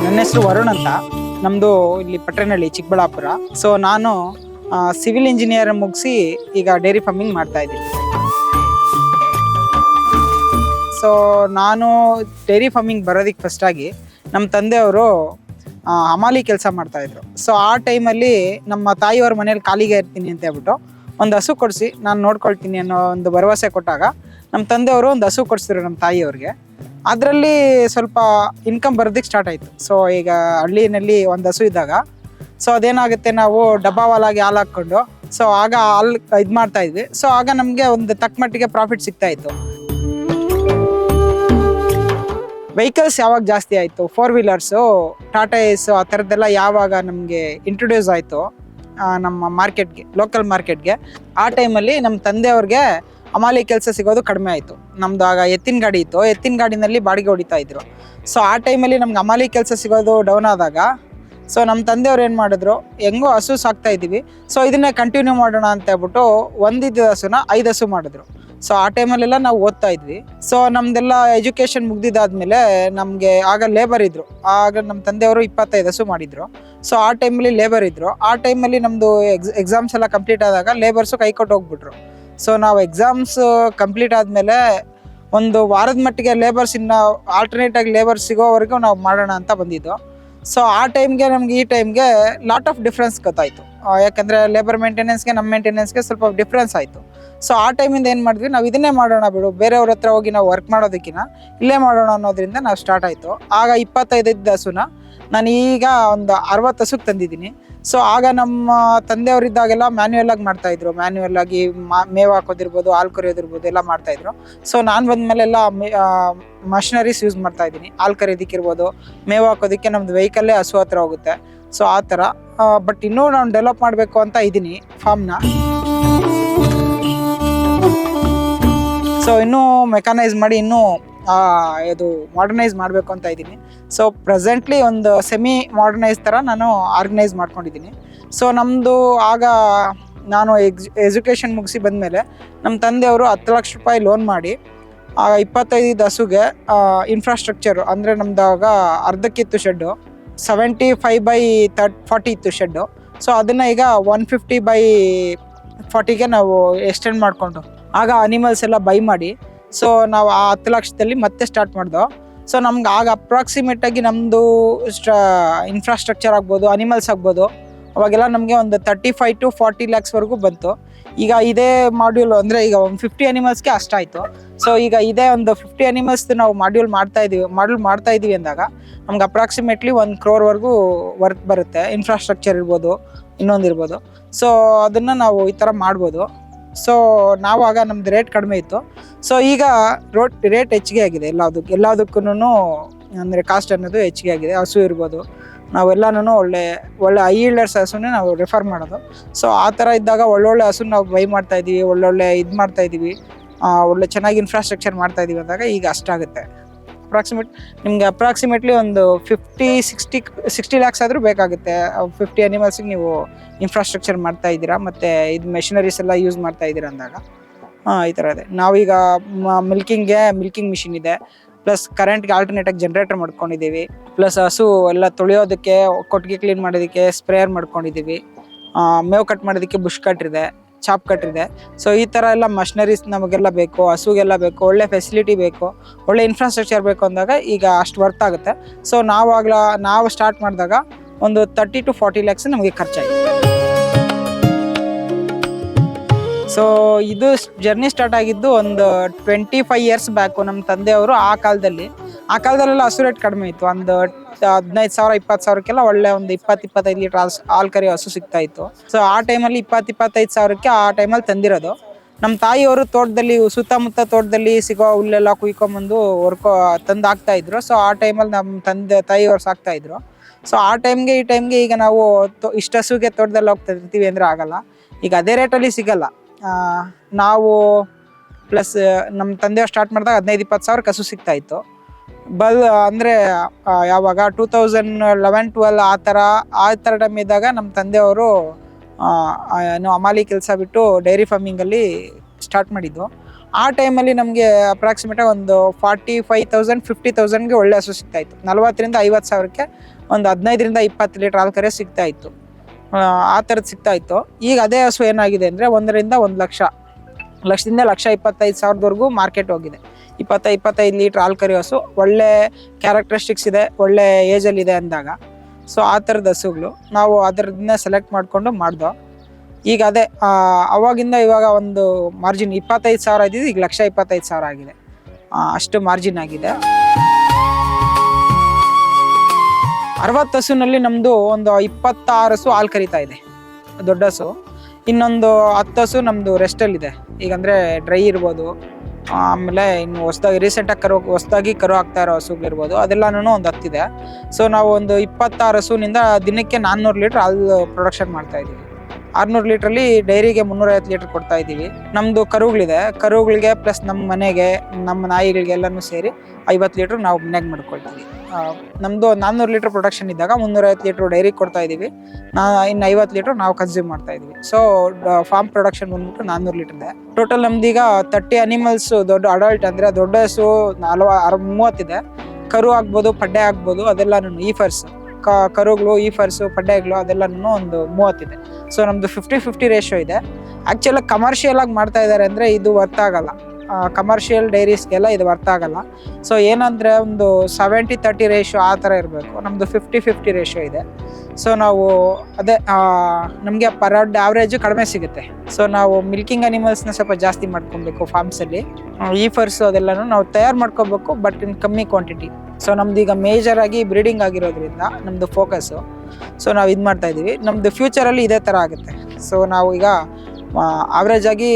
ನನ್ನ ಹೆಸರು ವರುಣ್ ಅಂತ. ನಮ್ಮದು ಇಲ್ಲಿ ಪಟ್ಟಣಹಳ್ಳಿ ಚಿಕ್ಕಬಳ್ಳಾಪುರ. ಸೊ ನಾನು ಸಿವಿಲ್ ಇಂಜಿನಿಯರ್ ಮುಗಿಸಿ ಈಗ ಡೈರಿ ಫಾರ್ಮಿಂಗ್ ಮಾಡ್ತಾ ಇದ್ದೀನಿ. ಸೊ ನಾನು ಡೈರಿ ಫಾರ್ಮಿಂಗ್ ಬರೋದಕ್ಕೆ ಫಸ್ಟಾಗಿ ನಮ್ಮ ತಂದೆಯವರು ಹಮಾಲಿ ಕೆಲಸ ಮಾಡ್ತಾಯಿದ್ರು. ಸೊ ಆ ಟೈಮಲ್ಲಿ ನಮ್ಮ ತಾಯಿಯವ್ರ ಮನೇಲಿ ಖಾಲಿಗೆ ಇರ್ತೀನಿ ಅಂತ ಹೇಳ್ಬಿಟ್ಟು ಒಂದು ಹಸು ಕೊಡಿಸಿ ನಾನು ನೋಡ್ಕೊಳ್ತೀನಿ ಅನ್ನೋ ಒಂದು ಭರವಸೆ ಕೊಟ್ಟಾಗ ನಮ್ಮ ತಂದೆಯವರು ಒಂದು ಹಸು ಕೊಡಿಸಿದ್ರು ನಮ್ಮ ತಾಯಿಯವ್ರಿಗೆ. ಅದರಲ್ಲಿ ಸ್ವಲ್ಪ ಇನ್ಕಮ್ ಬರೋದಕ್ಕೆ ಸ್ಟಾರ್ಟ್ ಆಯಿತು. ಸೊ ಈಗ ಹಳ್ಳಿನಲ್ಲಿ ಒಂದು ಹಸು ಇದ್ದಾಗ ಸೊ ಅದೇನಾಗುತ್ತೆ, ನಾವು ಡಬ್ಬಾವಾಲಾಗಿ ಹಾಲು ಹಾಕ್ಕೊಂಡು ಸೊ ಆಗ ಹಾಲು ಇದು ಮಾಡ್ತಾ ಇದ್ವಿ. ಸೊ ಆಗ ನಮಗೆ ಒಂದು ತಕ್ಕ ಮಟ್ಟಿಗೆ ಪ್ರಾಫಿಟ್ ಸಿಗ್ತಾ ಇತ್ತು. ವೆಹಿಕಲ್ಸ್ ಯಾವಾಗ ಜಾಸ್ತಿ ಆಯಿತು, 4 ವೀಲರ್ಸು, ಟಾಟಾ ಏಸು ಆ ಥರದ್ದೆಲ್ಲ ಯಾವಾಗ ನಮಗೆ ಇಂಟ್ರೊಡ್ಯೂಸ್ ಆಯಿತು ನಮ್ಮ ಮಾರ್ಕೆಟ್ಗೆ, ಲೋಕಲ್ ಮಾರ್ಕೆಟ್ಗೆ, ಆ ಟೈಮಲ್ಲಿ ನಮ್ಮ ತಂದೆಯವ್ರಿಗೆ ಹಮಾಲಿ ಕೆಲಸ ಸಿಗೋದು ಕಡಿಮೆ ಆಯಿತು. ನಮ್ದು ಆಗ ಎತ್ತಿನ ಗಾಡಿ ಇತ್ತು, ಎತ್ತಿನ ಗಾಡಿನಲ್ಲಿ ಬಾಡಿಗೆ ಹೊಡಿತಾ ಇದ್ರು. ಸೊ ಆ ಟೈಮಲ್ಲಿ ನಮ್ಗೆ ಹಮಾಲಿ ಕೆಲಸ ಸಿಗೋದು ಡೌನ್ ಆದಾಗ ಸೊ ನಮ್ಮ ತಂದೆಯವ್ರು ಏನು ಮಾಡಿದ್ರು, ಹೆಂಗೋ ಹಸು ಸಾಕ್ತಾ ಇದ್ದೀವಿ, ಸೊ ಇದನ್ನೇ ಕಂಟಿನ್ಯೂ ಮಾಡೋಣ ಅಂತ ಹೇಳ್ಬಿಟ್ಟು ಒಂದಿದ್ದ ಹಸುನ 5 ಹಸು ಮಾಡಿದ್ರು. ಸೊ ಆ ಟೈಮಲ್ಲೆಲ್ಲ ನಾವು ಓದ್ತಾ ಇದ್ವಿ. ಸೊ ನಮ್ದೆಲ್ಲ ಎಜುಕೇಷನ್ ಮುಗ್ದಿದ್ದಾದ್ಮೇಲೆ ನಮಗೆ ಆಗ ಲೇಬರ್ ಇದ್ರು. ಆಗ ನಮ್ಮ ತಂದೆಯವರು 25 ಹಸು ಮಾಡಿದ್ರು. ಸೊ ಆ ಟೈಮಲ್ಲಿ ಲೇಬರ್ ಇದ್ರು. ಆ ಟೈಮಲ್ಲಿ ನಮ್ಮದು ಎಕ್ಸಾಮ್ಸ್ ಎಲ್ಲ ಕಂಪ್ಲೀಟ್ ಆದಾಗ ಲೇಬರ್ಸು ಕೈ ಕೊಟ್ಟು ಹೋಗ್ಬಿಟ್ರು. ಸೊ ನಾವು ಎಕ್ಸಾಮ್ಸ್ ಕಂಪ್ಲೀಟ್ ಆದಮೇಲೆ ಒಂದು ವಾರದ ಮಟ್ಟಿಗೆ ಲೇಬರ್ಸ್ ಇನ್ನು ಆಲ್ಟರ್ನೇಟಾಗಿ ಲೇಬರ್ಸ್ ಸಿಗೋವರೆಗೂ ನಾವು ಮಾಡೋಣ ಅಂತ ಬಂದಿದ್ದು. ಸೊ ಆ ಟೈಮ್ಗೆ ನಮ್ಗೆ ಈ ಟೈಮ್ಗೆ ಲಾಟ್ ಆಫ್ ಡಿಫ್ರೆನ್ಸ್ ಗೊತ್ತಾಯಿತು. ಯಾಕಂದರೆ ಲೇಬರ್ ಮೇಂಟೆನೆನ್ಸ್ಗೆ ನಮ್ಮ ಮೇಂಟೆನೆನ್ಸ್ಗೆ ಸ್ವಲ್ಪ ಡಿಫ್ರೆನ್ಸ್ ಆಯಿತು. ಸೊ ಆ ಟೈಮಿಂದ ಏನು ಮಾಡಿದ್ವಿ, ನಾವು ಇದನ್ನೇ ಮಾಡೋಣ ಬಿಡು, ಬೇರೆಯವ್ರ ಹತ್ರ ಹೋಗಿ ನಾವು ವರ್ಕ್ ಮಾಡೋದಕ್ಕಿಂತ ಇಲ್ಲೇ ಮಾಡೋಣ ಅನ್ನೋದ್ರಿಂದ ನಾವು ಸ್ಟಾರ್ಟ್ ಆಯಿತು. ಆಗ 25 ಹಸುನ ನಾನು ಈಗ ಒಂದು 60 ಹಸುಗೆ ತಂದಿದ್ದೀನಿ. ಸೊ ಆಗ ನಮ್ಮ ತಂದೆಯವರಿದ್ದಾಗೆಲ್ಲ ಮ್ಯಾನ್ಯುಯಲ್ ಆಗಿ ಮಾಡ್ತಾಯಿದ್ರು. ಮ್ಯಾನ್ಯುಯಲ್ ಆಗಿ ಮೇವು ಹಾಕೋದಿರ್ಬೋದು, ಹಾಲು ಕರಿಯೋದಿರ್ಬೋದು ಎಲ್ಲ ಮಾಡ್ತಾಯಿದ್ರು. ಸೊ ನಾನು ಬಂದಮೇಲೆ ಎಲ್ಲ ಮಷಿನರೀಸ್ ಯೂಸ್ ಮಾಡ್ತಾ ಇದ್ದೀನಿ. ಹಾಲು ಕರಿಯೋದಕ್ಕಿರ್ಬೋದು, ಮೇವು ಹಾಕೋದಕ್ಕೆ ನಮ್ಮದು ವೆಹಿಕಲ್ಲೇ ಹಸು ಹತ್ರ ಹೋಗುತ್ತೆ. ಸೊ ಆ ಥರ ಬಟ್ ಇನ್ನೂ ನಾನು ಡೆವಲಪ್ ಮಾಡಬೇಕು ಅಂತ ಇದ್ದೀನಿ ಫಾರ್ಮ್ನ. ಸೊ ಇನ್ನೂ ಮೆಕಾನೈಸ್ ಮಾಡಿ ಇನ್ನೂ ಇದು ಮಾಡರ್ನೈಸ್ ಮಾಡಬೇಕು ಅಂತ ಇದ್ದೀನಿ. ಸೊ ಪ್ರೆಸೆಂಟ್ಲಿ ಒಂದು ಸೆಮಿ ಮಾಡರ್ನೈಸ್ ಥರ ನಾನು ಆರ್ಗನೈಸ್ ಮಾಡ್ಕೊಂಡಿದ್ದೀನಿ. ಸೊ ನಮ್ಮದು ಆಗ ನಾನು ಎಜುಕೇಷನ್ ಮುಗಿಸಿ ಬಂದಮೇಲೆ ನಮ್ಮ ತಂದೆಯವರು 10 ಲಕ್ಷ ರೂಪಾಯಿ ಲೋನ್ ಮಾಡಿ 25 ಹಸುಗೆ ಇನ್ಫ್ರಾಸ್ಟ್ರಕ್ಚರು, ಅಂದರೆ ನಮ್ದು ಆಗ ಅರ್ಧಕ್ಕಿತ್ತು ಶೆಡ್ಡು, 75/40 ಇತ್ತು ಶೆಡ್ಡು. ಸೊ ಅದನ್ನು ಈಗ 150/40ಗೆ ನಾವು ಎಕ್ಸ್ಟೆಂಡ್ ಮಾಡಿಕೊಂಡು ಆಗ ಅನಿಮಲ್ಸ್ ಎಲ್ಲ ಬೈ ಮಾಡಿ ಸೊ ನಾವು ಆ 10 ಲಕ್ಷದಲ್ಲಿ ಮತ್ತೆ ಸ್ಟಾರ್ಟ್ ಮಾಡ್ದೋ. ಸೊ ನಮ್ಗೆ ಆಗ ಅಪ್ರಾಕ್ಸಿಮೇಟಾಗಿ ನಮ್ಮದು ಇನ್ಫ್ರಾಸ್ಟ್ರಕ್ಚರ್ ಆಗ್ಬೋದು, ಅನಿಮಲ್ಸ್ ಆಗ್ಬೋದು, ಅವಾಗೆಲ್ಲ ನಮಗೆ ಒಂದು 35 to 40 ಲ್ಯಾಕ್ಸ್ವರೆಗೂ ಬಂತು. ಈಗ ಇದೇ ಮಾಡ್ಯೂಲ್ ಅಂದರೆ ಈಗ ಒಂದು 50 ಅನಿಮಲ್ಸ್ಗೆ ಅಷ್ಟಾಯಿತು. ಸೊ ಈಗ ಇದೇ ಒಂದು 50 ಅನಿಮಲ್ಸ್ ನಾವು ಮಾಡ್ಯೂಲ್ ಮಾಡ್ತಾ ಇದ್ದೀವಿ ಅಂದಾಗ ನಮ್ಗೆ ಅಪ್ರಾಕ್ಸಿಮೇಟ್ಲಿ 1 crore ವರ್ಕ್ ಬರುತ್ತೆ. ಇನ್ಫ್ರಾಸ್ಟ್ರಕ್ಚರ್ ಇರ್ಬೋದು, ಇನ್ನೊಂದಿರ್ಬೋದು. ಸೊ ಅದನ್ನು ನಾವು ಈ ಥರ ಮಾಡ್ಬೋದು. ಸೊ ನಾವು ಆಗ ನಮ್ದು ರೇಟ್ ಕಡಿಮೆ ಇತ್ತು. ಸೊ ಈಗ ರೇಟ್ ಹೆಚ್ಚಿಗೆ ಆಗಿದೆ. ಎಲ್ಲದಕ್ಕೂ ಅಂದರೆ ಕಾಸ್ಟ್ ಅನ್ನೋದು ಹೆಚ್ಚಿಗೆ ಆಗಿದೆ. ಹಸು ಇರ್ಬೋದು, ನಾವೆಲ್ಲನೂ ಒಳ್ಳೆ ಹೈ ಈಲ್ಡರ್ಸ್ ಹಸುನೇ ನಾವು ರೆಫರ್ ಮಾಡೋದು. ಸೊ ಆ ಥರ ಇದ್ದಾಗ ಒಳ್ಳೊಳ್ಳೆ ಹಸು ನಾವು ಬೈ ಮಾಡ್ತಾಯಿದ್ದೀವಿ, ಒಳ್ಳೊಳ್ಳೆ ಇದು ಮಾಡ್ತಾಯಿದ್ದೀವಿ, ಒಳ್ಳೆ ಚೆನ್ನಾಗಿ ಇನ್ಫ್ರಾಸ್ಟ್ರಕ್ಚರ್ ಮಾಡ್ತಾಯಿದ್ದೀವಿ ಅಂದಾಗ ಈಗ ಅಷ್ಟಾಗುತ್ತೆ. ನಿಮಗೆ ಅಪ್ರಾಕ್ಸಿಮೇಟ್ಲಿ ಒಂದು 50-60 ಲ್ಯಾಕ್ಸ್ ಆದರೂ ಬೇಕಾಗುತ್ತೆ. 50 ಅನಿಮಲ್ಸಿಗೆ ನೀವು ಇನ್ಫ್ರಾಸ್ಟ್ರಕ್ಚರ್ ಮಾಡ್ತಾ ಇದ್ದೀರಾ, ಮತ್ತು ಇದು ಮೆಷಿನರೀಸ್ ಎಲ್ಲ ಯೂಸ್ ಮಾಡ್ತಾ ಇದ್ದೀರಾ ಅಂದಾಗ ಈ ಥರ ಇದೆ. ನಾವೀಗ ಮಿಲ್ಕಿಂಗ್ ಮಿಷಿನ್ ಇದೆ, ಪ್ಲಸ್ ಕರೆಂಟ್ಗೆ ಆಲ್ಟರ್ನೇಟಾಗಿ ಜನ್ರೇಟರ್ ಮಾಡ್ಕೊಂಡಿದ್ದೀವಿ, ಪ್ಲಸ್ ಹಸು ಎಲ್ಲ ತೊಳೆಯೋದಕ್ಕೆ, ಕೊಟ್ಟಿಗೆ ಕ್ಲೀನ್ ಮಾಡೋದಕ್ಕೆ ಸ್ಪ್ರೇಯರ್ ಮಾಡ್ಕೊಂಡಿದ್ದೀವಿ, ಮೇವು ಕಟ್ ಮಾಡೋದಕ್ಕೆ ಬುಷ್ ಕಟ್ರ್ ಇದೆ, ಚಾಪ್ ಕಟ್ರ್ ಇದೆ. ಸೊ ಈ ಥರ ಎಲ್ಲ ಮಷಿನರೀಸ್ ನಮಗೆಲ್ಲ ಬೇಕು, ಹಸುಗೆಲ್ಲ ಬೇಕು, ಒಳ್ಳೆ ಫೆಸಿಲಿಟಿ ಬೇಕು, ಒಳ್ಳೆ ಇನ್ಫ್ರಾಸ್ಟ್ರಕ್ಚರ್ ಬೇಕು ಅಂದಾಗ ಈಗ ಅಷ್ಟು ವರ್ತ್ ಆಗುತ್ತೆ. ಸೊ ನಾವು ಸ್ಟಾರ್ಟ್ ಮಾಡಿದಾಗ ಒಂದು 30 to 40 ಲ್ಯಾಕ್ಸ್ ನಮಗೆ ಖರ್ಚಾಯಿತು. ಸೊ ಇದು ಜರ್ನಿ ಸ್ಟಾರ್ಟ್ ಆಗಿದ್ದು ಒಂದು 25 ಇಯರ್ಸ್ ಬ್ಯಾಕು. ನಮ್ಮ ತಂದೆಯವರು ಆ ಕಾಲದಲ್ಲೆಲ್ಲ ಹಸು ರೇಟ್ ಕಡಿಮೆ ಇತ್ತು. ಒಂದು 15,000 20,000ಕ್ಕೆಲ್ಲ ಒಳ್ಳೆ ಒಂದು 20-25 ಲೀಟರ್ ಹಾಲು ಕರಿಯೋ ಹಸು ಸಿಗ್ತಾ ಇತ್ತು. ಸೊ ಆ ಟೈಮಲ್ಲಿ 20-25 ಸಾವಿರಕ್ಕೆ ಆ ಟೈಮಲ್ಲಿ ತಂದಿರೋದು. ನಮ್ಮ ತಾಯಿಯವರು ತೋಟದಲ್ಲಿ, ಸುತ್ತಮುತ್ತ ತೋಟದಲ್ಲಿ ಸಿಗೋ ಹುಲ್ಲೆಲ್ಲ ಕುಯ್ಕೊಂಬಂದು ತಂದು ಹಾಕ್ತಾಯಿದ್ರು. ಸೊ ಆ ಟೈಮಲ್ಲಿ ನಮ್ಮ ತಾಯಿಯವರು ಸಾಕ್ತಾಯಿದ್ರು. ಸೊ ಆ ಟೈಮ್ಗೆ ಈ ಟೈಮ್ಗೆ ಈಗ ನಾವು ಇಷ್ಟು ಹಸುಗೆ ತೋಟದಲ್ಲಿ ಹೋಗ್ತಾ ಇರ್ತೀವಿ ಅಂದರೆ ಆಗಲ್ಲ. ಈಗ ಅದೇ ರೇಟಲ್ಲಿ ಸಿಗಲ್ಲ. ನಾವು ಪ್ಲಸ್ ನಮ್ಮ ತಂದೆಯವ್ರು ಸ್ಟಾರ್ಟ್ ಮಾಡಿದಾಗ 15-20 ಸಾವಿರಕ್ಕೆ ಹಸು ಸಿಗ್ತಾಯಿತ್ತು. ಅಂದರೆ ಯಾವಾಗ 2011-12 ಆ ಥರ ಟೈಮ್ ಇದ್ದಾಗ ನಮ್ಮ ತಂದೆಯವರು ಹಮಾಲಿ ಕೆಲಸ ಬಿಟ್ಟು ಡೈರಿ ಫಾರ್ಮಿಂಗಲ್ಲಿ ಸ್ಟಾರ್ಟ್ ಮಾಡಿದ್ದು. ಆ ಟೈಮಲ್ಲಿ ನಮಗೆ ಅಪ್ರಾಕ್ಸಿಮೇಟಾಗಿ ಒಂದು 45,000 50,000ಗೆ ಒಳ್ಳೆ ಹಸು ಸಿಗ್ತಾಯಿತ್ತು. 40,000-50,000ಕ್ಕೆ ಒಂದು 15 to 20 ಲೀಟ್ರ್ ಹಾಲು ಕರೆ ಸಿಗ್ತಾಯಿತ್ತು. ಆ ಥರದ್ದು ಸಿಗ್ತಾಯಿತ್ತು. ಈಗ ಅದೇ ಹಸು ಏನಾಗಿದೆ ಅಂದರೆ 1 to 1 ಲಕ್ಷ, ಲಕ್ಷದಿಂದ 1,25,000ವರೆಗೂ ಮಾರ್ಕೆಟ್ ಹೋಗಿದೆ. 20-25 ಲೀಟ್ರ್ ಹಾಲು ಕರಿ ಹಸು, ಒಳ್ಳೆ ಕ್ಯಾರೆಕ್ಟರಿಸ್ಟಿಕ್ಸ್ ಇದೆ, ಒಳ್ಳೆ ಏಜಲ್ಲಿದೆ ಅಂದಾಗ ಸೊ ಆ ಥರದ ಹಸುಗಳು ನಾವು ಅದರದನ್ನೇ ಸೆಲೆಕ್ಟ್ ಮಾಡಿಕೊಂಡು ಮಾಡ್ದೋ. ಈಗ ಅದೇ ಅವಾಗಿಂದ ಇವಾಗ ಒಂದು ಮಾರ್ಜಿನ್ 25,000 ಇದ್ದಿದ್ದು ಈಗ 1,25,000 ಆಗಿದೆ. ಅಷ್ಟು ಮಾರ್ಜಿನ್ ಆಗಿದೆ. 60 ಹಸುನಲ್ಲಿ ನಮ್ಮದು ಒಂದು 26 ಹಸು ಹಾಲು ಕರಿತಾ ಇದೆ, ದೊಡ್ಡ ಹಸು. ಇನ್ನೊಂದು 10 ಹಸು ನಮ್ಮದು ರೆಸ್ಟಲ್ಲಿದೆ. ಈಗಂದರೆ ಡ್ರೈ ಇರ್ಬೋದು, ಆಮೇಲೆ ಇನ್ನು ಹೊಸದಾಗಿ ಕರು ಆಗ್ತಾ ಇರೋ ಹಸುಗಳಿರ್ಬೋದು, ಅದೆಲ್ಲನೂ ಒಂದು 10 ಇದೆ. ಸೊ ನಾವು ಒಂದು 26 ಹಸುವಿನಿಂದ ದಿನಕ್ಕೆ 400 ಲೀಟ್ರ್ ಹಾಲು ಪ್ರೊಡಕ್ಷನ್ ಮಾಡ್ತಾ ಇದ್ದೀವಿ. 600 ಲೀಟ್ರಲ್ಲಿ ಡೈರಿಗೆ 350 ಲೀಟ್ರ್ ಕೊಡ್ತಾ ಇದ್ದೀವಿ. ನಮ್ಮದು ಕರುಗಳಿದೆ, ಕರುಗಳಿಗೆ ಪ್ಲಸ್ ನಮ್ಮ ಮನೆಗೆ, ನಮ್ಮ ನಾಯಿಗಳಿಗೆ ಎಲ್ಲನೂ ಸೇರಿ 50 ಲೀಟ್ರ್ ನಾವು ಮನೆಗೆ ಮಾಡ್ಕೊಳ್ತೀವಿ. ನಮ್ಮದು 400 ಲೀಟ್ರ್ ಪ್ರೊಡಕ್ಷನ್ ಇದ್ದಾಗ 350 ಲೀಟ್ರ್ ಡೈರಿಗೆ ಕೊಡ್ತಾ ಇದ್ದೀವಿ, ಇನ್ನು 50 ಲೀಟ್ರ್ ನಾವು ಕನ್ಸ್ಯೂಮ್ ಮಾಡ್ತಾ ಇದ್ದೀವಿ. ಸೊ ಫಾರ್ಮ್ ಪ್ರೊಡಕ್ಷನ್ ಬಂದ್ಬಿಟ್ಟು 400 ಲೀಟ್ರ್ ಇದೆ. ಟೋಟಲ್ ನಮ್ದೀಗ 30 ಅನಿಮಲ್ಸ್ ದೊಡ್ಡ ಅಡಲ್ಟ್ ಅಂದರೆ ದೊಡ್ಡ ಹಸು 30 ಇದೆ. ಕರು ಆಗ್ಬೋದು, ಪಡ್ಡೆ ಆಗ್ಬೋದು, ಅದೆಲ್ಲ ಈಫರ್ಸ್ ಕರುಗಳು, ಈಫರ್ಸು, ಪಡ್ಡೆಗಳು ಅದೆಲ್ಲನೂ ಒಂದು 30 ಇದೆ. ಸೊ ನಮ್ಮದು 50-50 ರೇಷಿಯೋ ಇದೆ. ಆ್ಯಕ್ಚುಲಾಗಿ ಕಮರ್ಷಿಯಲ್ ಆಗಿ ಮಾಡ್ತಾ ಇದ್ದಾರೆ ಅಂದರೆ ಇದು ವರ್ತ್ ಆಗಲ್ಲ. ಕಮರ್ಷಿಯಲ್ ಡೈರೀಸ್ಗೆಲ್ಲ ಇದು ವರ್ತ್ ಆಗಲ್ಲ. ಸೊ ಏನಂದರೆ ಒಂದು 70-30 ರೇಷಿಯೋ ಆ ಥರ ಇರಬೇಕು. ನಮ್ಮದು 50-50 ರೇಷಿಯೋ ಇದೆ. ಸೊ ನಾವು ಅದೇ ನಮಗೆ ಪರ್ ಹೆಡ್ ಆವ್ರೇಜು ಕಡಿಮೆ ಸಿಗುತ್ತೆ. ಸೊ ನಾವು ಮಿಲ್ಕಿಂಗ್ ಅನಿಮಲ್ಸ್ನ ಸ್ವಲ್ಪ ಜಾಸ್ತಿ ಮಾಡ್ಕೊಬೇಕು ಫಾರ್ಮ್ಸಲ್ಲಿ. ಈಫರ್ಸು ಅದೆಲ್ಲನೂ ನಾವು ತಯಾರು ಮಾಡ್ಕೋಬೇಕು, ಬಟ್ ಇನ್ ಕಮ್ಮಿ ಕ್ವಾಂಟಿಟಿ. ಸೊ ನಮ್ದು ಈಗ ಮೇಜರ್ ಆಗಿ ಬ್ರೀಡಿಂಗ್ ಆಗಿರೋದ್ರಿಂದ ನಮ್ಮದು ಫೋಕಸ್ಸು. ಸೊ ನಾವು ಇದು ಮಾಡ್ತಾ ಇದ್ದೀವಿ. ನಮ್ಮದು ಫ್ಯೂಚರಲ್ಲಿ ಇದೇ ಥರ ಆಗುತ್ತೆ. ಸೊ ನಾವು ಈಗ ಆವ್ರೇಜ್ ಆಗಿ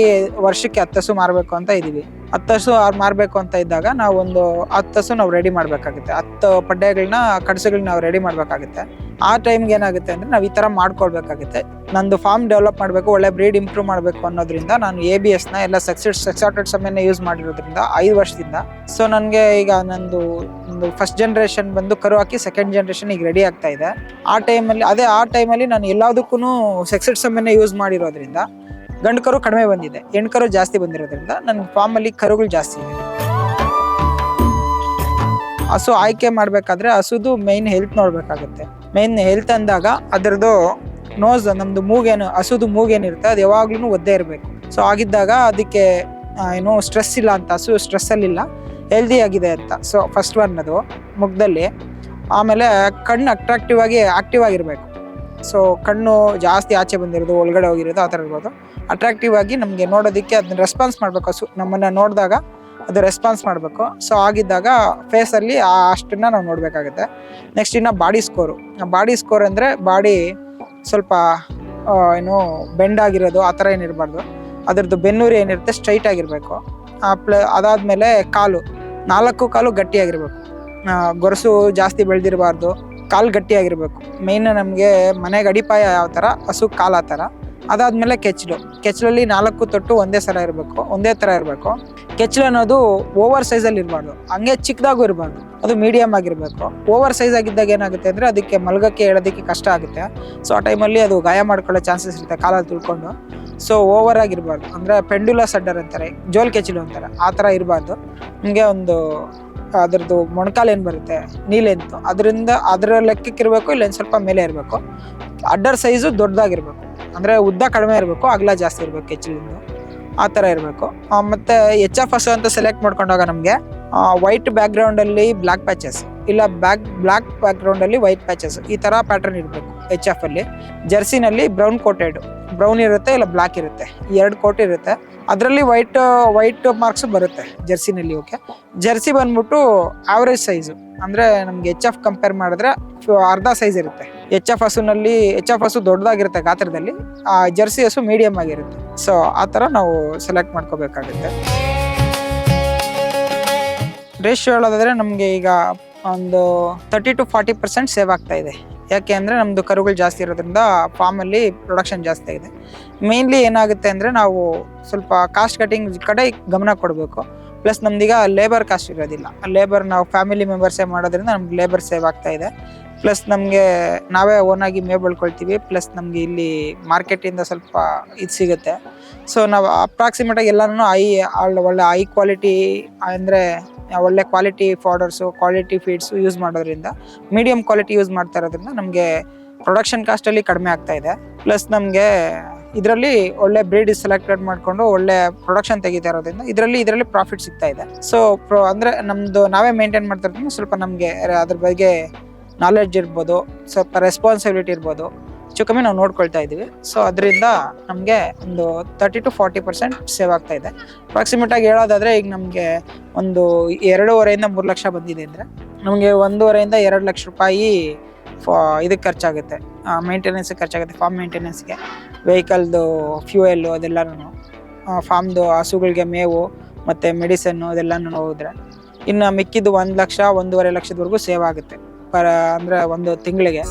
ವರ್ಷಕ್ಕೆ 10 ಹಸು ಮಾರಬೇಕು ಅಂತ ಇದ್ದೀವಿ. 10 ಹಸು ಮಾರಬೇಕು ಅಂತ ಇದ್ದಾಗ ನಾವು ಒಂದು 10 ಹಸು ನಾವು ರೆಡಿ ಮಾಡಬೇಕಾಗುತ್ತೆ. 10 ಪಡ್ಡೆಗಳನ್ನ, ಕಡಸುಗಳನ್ನ ನಾವು ರೆಡಿ ಮಾಡಬೇಕಾಗುತ್ತೆ. ಆ ಟೈಮ್ಗೆ ಏನಾಗುತ್ತೆ ಅಂದರೆ ನಾವು ಈ ಥರ ಮಾಡ್ಕೊಳ್ಬೇಕಾಗುತ್ತೆ. ನಂದು ಫಾರ್ಮ್ ಡೆವಲಪ್ ಮಾಡಬೇಕು, ಒಳ್ಳೆ ಬ್ರೀಡ್ ಇಂಪ್ರೂವ್ ಮಾಡಬೇಕು ಅನ್ನೋದ್ರಿಂದ ನಾನು ABSನ ಎಲ್ಲ ಸೆಕ್ಸಾಟೆಡ್ ಸಮೇನ ಯೂಸ್ ಮಾಡಿರೋದ್ರಿಂದ 5 ವರ್ಷದಿಂದ. ಸೊ ನನಗೆ ಈಗ ನಂದು ಫಸ್ಟ್ ಜನ್ರೇಷನ್ ಬಂದು ಕರು ಹಾಕಿ ಸೆಕೆಂಡ್ ಜನ್ರೇಷನ್ ಈಗ ರೆಡಿ ಆಗ್ತಾ ಇದೆ. ಆ ಟೈಮಲ್ಲಿ ನಾನು ಎಲ್ಲದಕ್ಕೂ ಸೆಕ್ಸೆಡ್ ಸಮೇನ ಯೂಸ್ ಮಾಡಿರೋದ್ರಿಂದ ಗಂಡು ಕರು ಕಡಿಮೆ ಬಂದಿದೆ, ಹೆಣ್ಣು ಕರು ಜಾಸ್ತಿ ಬಂದಿರೋದ್ರಿಂದ ನನ್ನ ಫಾರ್ಮಲ್ಲಿ ಕರುಗಳು ಜಾಸ್ತಿ ಇದೆ. ಹಸು ಆಯ್ಕೆ ಮಾಡಬೇಕಾದ್ರೆ ಹಸುದು ಮೇಯ್ನ್ ಹೆಲ್ತ್ ನೋಡಬೇಕಾಗುತ್ತೆ. ಮೇಯ್ನ್ ಹೆಲ್ತ್ ಅಂದಾಗ ಅದರದ್ದು ನೋಸ್, ನಮ್ಮದು ಮೂಗೇನು, ಹಸುದು ಮೂಗೇನಿರುತ್ತೆ ಅದು ಯಾವಾಗ್ಲೂ ಒದ್ದೇ ಇರಬೇಕು. ಸೊ ಆಗಿದ್ದಾಗ ಅದಕ್ಕೆ ಏನು ಸ್ಟ್ರೆಸ್ ಇಲ್ಲ ಅಂತ, ಹಸು ಸ್ಟ್ರೆಸ್ಸಲ್ಲಿಲ್ಲ, ಹೆಲ್ದಿ ಆಗಿದೆ ಅಂತ. ಸೊ ಫಸ್ಟ್ ಒನ್ ಅದು ಮುಖದಲ್ಲಿ. ಆಮೇಲೆ ಕಣ್ಣು ಆಕ್ಟಿವ್ ಆಗಿರಬೇಕು. ಸೊ ಕಣ್ಣು ಜಾಸ್ತಿ ಆಚೆ ಬಂದಿರೋದು, ಒಳಗಡೆ ಹೋಗಿರೋದು ಆ ಥರ ಇರ್ಬೋದು. ಅಟ್ರಾಕ್ಟಿವ್ ಆಗಿ ನಮಗೆ ನೋಡೋದಕ್ಕೆ ಅದನ್ನ ರೆಸ್ಪಾನ್ಸ್ ಮಾಡಬೇಕು. ಹಸು ನಮ್ಮನ್ನು ನೋಡಿದಾಗ ಅದು ರೆಸ್ಪಾನ್ಸ್ ಮಾಡಬೇಕು. ಸೊ ಆಗಿದ್ದಾಗ ಫೇಸಲ್ಲಿ ಅಷ್ಟನ್ನು ನಾವು ನೋಡಬೇಕಾಗುತ್ತೆ. ನೆಕ್ಸ್ಟ್ ಇನ್ನು ಬಾಡಿ ಸ್ಕೋರ್ ಅಂದರೆ ಬಾಡಿ ಸ್ವಲ್ಪ ಏನು ಬೆಂಡ್ ಆಗಿರೋದು ಆ ಥರ ಏನಿರಬಾರ್ದು. ಅದರದ್ದು ಬೆನ್ನೂರು ಏನಿರುತ್ತೆ ಸ್ಟ್ರೈಟ್ ಆಗಿರಬೇಕು. ಅದಾದಮೇಲೆ ಕಾಲು 4 ಕಾಲು ಗಟ್ಟಿಯಾಗಿರ್ಬೇಕು. ಗೊರಸು ಜಾಸ್ತಿ ಬೆಳೆದಿರಬಾರ್ದು, ಕಾಲು ಗಟ್ಟಿಯಾಗಿರ್ಬೇಕು. ಮೇಯ್ನ್ ನಮಗೆ ಮನೆಗೆ ಅಡಿಪಾಯ ಯಾವ ಥರ, ಹಸು ಕಾಲು ಆ ಥರ. ಅದಾದಮೇಲೆ ಕೆಚ್ಚಲಲ್ಲಿ 4 ತೊಟ್ಟು ಒಂದೇ ಥರ ಇರಬೇಕು. ಕೆಚ್ಚಲು ಅನ್ನೋದು ಓವರ್ ಸೈಜಲ್ಲಿ ಇರಬಾರ್ದು, ಹಂಗೆ ಚಿಕ್ಕದಾಗೂ ಇರಬಾರ್ದು, ಅದು ಮೀಡಿಯಮ್ ಆಗಿರಬೇಕು. ಓವರ್ ಸೈಜ್ ಆಗಿದ್ದಾಗ ಏನಾಗುತ್ತೆ ಅಂದರೆ ಅದಕ್ಕೆ ಮಲಗಕ್ಕೆ ಹೇಳೋದಕ್ಕೆ ಕಷ್ಟ ಆಗುತ್ತೆ. ಸೊ ಆ ಟೈಮಲ್ಲಿ ಅದು ಗಾಯ ಮಾಡ್ಕೊಳ್ಳೋ ಚಾನ್ಸಸ್ ಇರುತ್ತೆ ಕಾಲಲ್ಲಿ ತುಳ್ಕೊಂಡು. ಸೊ ಓವರ್ ಆಗಿರಬಾರ್ದು, ಅಂದರೆ ಪೆಂಡುಲಸ್ ಅಡ್ಡರ್ ಅಂತಾರೆ, ಜೋಲ್ ಕೆಚ್ಚಲು ಅಂತಾರೆ, ಆ ಥರ ಇರಬಾರ್ದು. ನಿಮಗೆ ಒಂದು ಅದರದ್ದು ಮೊಣಕಾಲು ಏನು ಬರುತ್ತೆ ನೀಲೆಂತು, ಅದರ ಲೆಕ್ಕಕ್ಕೆ ಇರಬೇಕು, ಇಲ್ಲ ಸ್ವಲ್ಪ ಮೇಲೆ ಇರಬೇಕು. ಅಡ್ಡರ್ ಸೈಜು ದೊಡ್ಡದಾಗಿರ್ಬೇಕು, ಅಂದರೆ ಉದ್ದ ಕಡಿಮೆ ಇರಬೇಕು, ಅಗಲ ಜಾಸ್ತಿ ಇರಬೇಕು ಕೆಚ್ಚಲಿಂದು, ಆ ಥರ ಇರಬೇಕು. ಮತ್ತು HF ಹಸು ಅಂತ ಸೆಲೆಕ್ಟ್ ಮಾಡ್ಕೊಂಡಾಗ ನಮಗೆ ವೈಟ್ ಬ್ಯಾಕ್ಗ್ರೌಂಡಲ್ಲಿ ಬ್ಲ್ಯಾಕ್ ಪ್ಯಾಚಸ್, ಇಲ್ಲ ಬ್ಲ್ಯಾಕ್ ಬ್ಯಾಕ್ಗ್ರೌಂಡಲ್ಲಿ ವೈಟ್ ಪ್ಯಾಚಸ್, ಈ ಥರ ಪ್ಯಾಟರ್ನ್ ಇರಬೇಕು HF ಅಲ್ಲಿ. ಜರ್ಸಿನಲ್ಲಿ ಬ್ರೌನ್ ಇರುತ್ತೆ, ಇಲ್ಲ ಬ್ಲ್ಯಾಕ್ ಇರುತ್ತೆ, 2 ಕೋಟ್ ಇರುತ್ತೆ. ಅದರಲ್ಲಿ ವೈಟ್ ಮಾರ್ಕ್ಸ್ ಬರುತ್ತೆ ಜರ್ಸಿನಲ್ಲಿ. ಓಕೆ, ಜರ್ಸಿ ಬಂದ್ಬಿಟ್ಟು ಆವ್ರೇಜ್ ಸೈಜು, ಅಂದರೆ ನಮಗೆ HF ಕಂಪೇರ್ ಮಾಡಿದ್ರೆ ಅರ್ಧ ಸೈಜ್ ಇರುತ್ತೆ. HF ಹಸು ದೊಡ್ಡದಾಗಿರುತ್ತೆ ಗಾತ್ರದಲ್ಲಿ, ಜರ್ಸಿ ಹಸು ಮೀಡಿಯಮ್ ಆಗಿರುತ್ತೆ. ಸೊ ಆ ಥರ ನಾವು ಸೆಲೆಕ್ಟ್ ಮಾಡ್ಕೋಬೇಕಾಗುತ್ತೆ. ರೇಷಿಯೋ ಹೇಳೋದಾದರೆ ನಮಗೆ ಈಗ ಒಂದು 30 to 40% ಸೇವ್ ಆಗ್ತಾ ಇದೆ. ಯಾಕೆ ಅಂದರೆ ನಮ್ಮದು ಕರುಗಳು ಜಾಸ್ತಿ ಇರೋದ್ರಿಂದ ಫಾರ್ಮಲ್ಲಿ ಪ್ರೊಡಕ್ಷನ್ ಜಾಸ್ತಿ ಆಗಿದೆ. ಮೇನ್ಲಿ ಏನಾಗುತ್ತೆ ಅಂದರೆ ನಾವು ಸ್ವಲ್ಪ ಕಾಸ್ಟ್ ಕಟಿಂಗ್ ಕಡೆ ಗಮನ ಕೊಡಬೇಕು. ಪ್ಲಸ್ ನಮ್ದೀಗ ಲೇಬರ್ ಕಾಸ್ಟ್ ಇರೋದಿಲ್ಲ. ಲೇಬರ್ ನಾವು ಫ್ಯಾಮಿಲಿ ಮೆಂಬರ್ಸೇ ಮಾಡೋದ್ರಿಂದ ನಮ್ಗೆ ಲೇಬರ್ ಸೇವ್ ಆಗ್ತಾ ಇದೆ. ಪ್ಲಸ್ ನಮಗೆ ನಾವೇ ಓನಾಗಿ ಮೇವು ಬೆಳ್ಕೊಳ್ತೀವಿ. ಪ್ಲಸ್ ನಮಗೆ ಇಲ್ಲಿ ಮಾರ್ಕೆಟಿಂದ ಸ್ವಲ್ಪ ಇದು ಸಿಗುತ್ತೆ. ಸೊ ನಾವು ಅಪ್ರಾಕ್ಸಿಮೇಟಾಗಿ ಎಲ್ಲನೂ ಒಳ್ಳೆ ಹೈ ಕ್ವಾಲಿಟಿ ಅಂದರೆ ಒಳ್ಳೆ ಕ್ವಾಲಿಟಿ ಫಾಡರ್ಸು, ಕ್ವಾಲಿಟಿ ಫೀಡ್ಸು ಯೂಸ್ ಮಾಡೋದ್ರಿಂದ, ಮೀಡಿಯಮ್ ಕ್ವಾಲಿಟಿ ಯೂಸ್ ಮಾಡ್ತಾ ಇರೋದ್ರಿಂದ ನಮಗೆ ಪ್ರೊಡಕ್ಷನ್ ಕಾಸ್ಟಲ್ಲಿ ಕಡಿಮೆ ಆಗ್ತಾ ಇದೆ. ಪ್ಲಸ್ ನಮಗೆ ಇದರಲ್ಲಿ ಒಳ್ಳೆ ಬ್ರೀಡ್ ಸೆಲೆಕ್ಟೆಡ್ ಮಾಡಿಕೊಂಡು ಒಳ್ಳೆ ಪ್ರೊಡಕ್ಷನ್ ತೆಗಿತಾ ಇರೋದ್ರಿಂದ ಇದರಲ್ಲಿ ಪ್ರಾಫಿಟ್ ಸಿಗ್ತಾ ಇದೆ. ಸೊ ಅಂದರೆ ನಮ್ಮದು ನಾವೇ ಮೇಂಟೈನ್ ಮಾಡ್ತಾ ಇರೋದ್ರಿಂದ ಸ್ವಲ್ಪ ನಮಗೆ ಅದ್ರ ಬಗ್ಗೆ ನಾಲೆಡ್ಜ್ ಇರ್ಬೋದು, ಸ್ವಲ್ಪ ರೆಸ್ಪಾನ್ಸಿಬಿಲಿಟಿ ಇರ್ಬೋದು, ಹೆಚ್ಚು ಕಮ್ಮಿ ನಾವು ನೋಡ್ಕೊಳ್ತಾ ಇದ್ದೀವಿ. ಸೊ ಅದರಿಂದ ನಮಗೆ ಒಂದು 30 to 40% ಸೇವ್ ಆಗ್ತಾ ಇದೆ. ಅಪ್ರಾಕ್ಸಿಮೇಟಾಗಿ ಹೇಳೋದಾದರೆ ಈಗ ನಮಗೆ ಒಂದು 2.5 3 ಲಕ್ಷ ಬಂದಿದೆ ಅಂದರೆ ನಮಗೆ 1.5 2 ಲಕ್ಷ ರೂಪಾಯಿ ಇದಕ್ಕೆ ಖರ್ಚಾಗುತ್ತೆ, ಮೇಂಟೆನೆನ್ಸ್ಗೆ ಖರ್ಚಾಗುತ್ತೆ. ಫಾರ್ಮ್ ಮೇಂಟೆನೆನ್ಸ್ಗೆ, ವೆಹಿಕಲ್ದು ಫ್ಯೂಯಲ್ಲು ಅದೆಲ್ಲನೂ, ಫಾರ್ಮ್ದು ಹಸುಗಳಿಗೆ ಮೇವು ಮತ್ತು ಮೆಡಿಸನ್ನು ಅದೆಲ್ಲನೂ ಹೋದ್ರೆ ಇನ್ನು ಮಿಕ್ಕಿದ್ದು 1 ಲಕ್ಷ 1.5 ಲಕ್ಷದವರೆಗೂ ಸೇವ್ ಆಗುತ್ತೆ ಅಂದರೆ ಒಂದು ತಿಂಗಳಿಗೆ.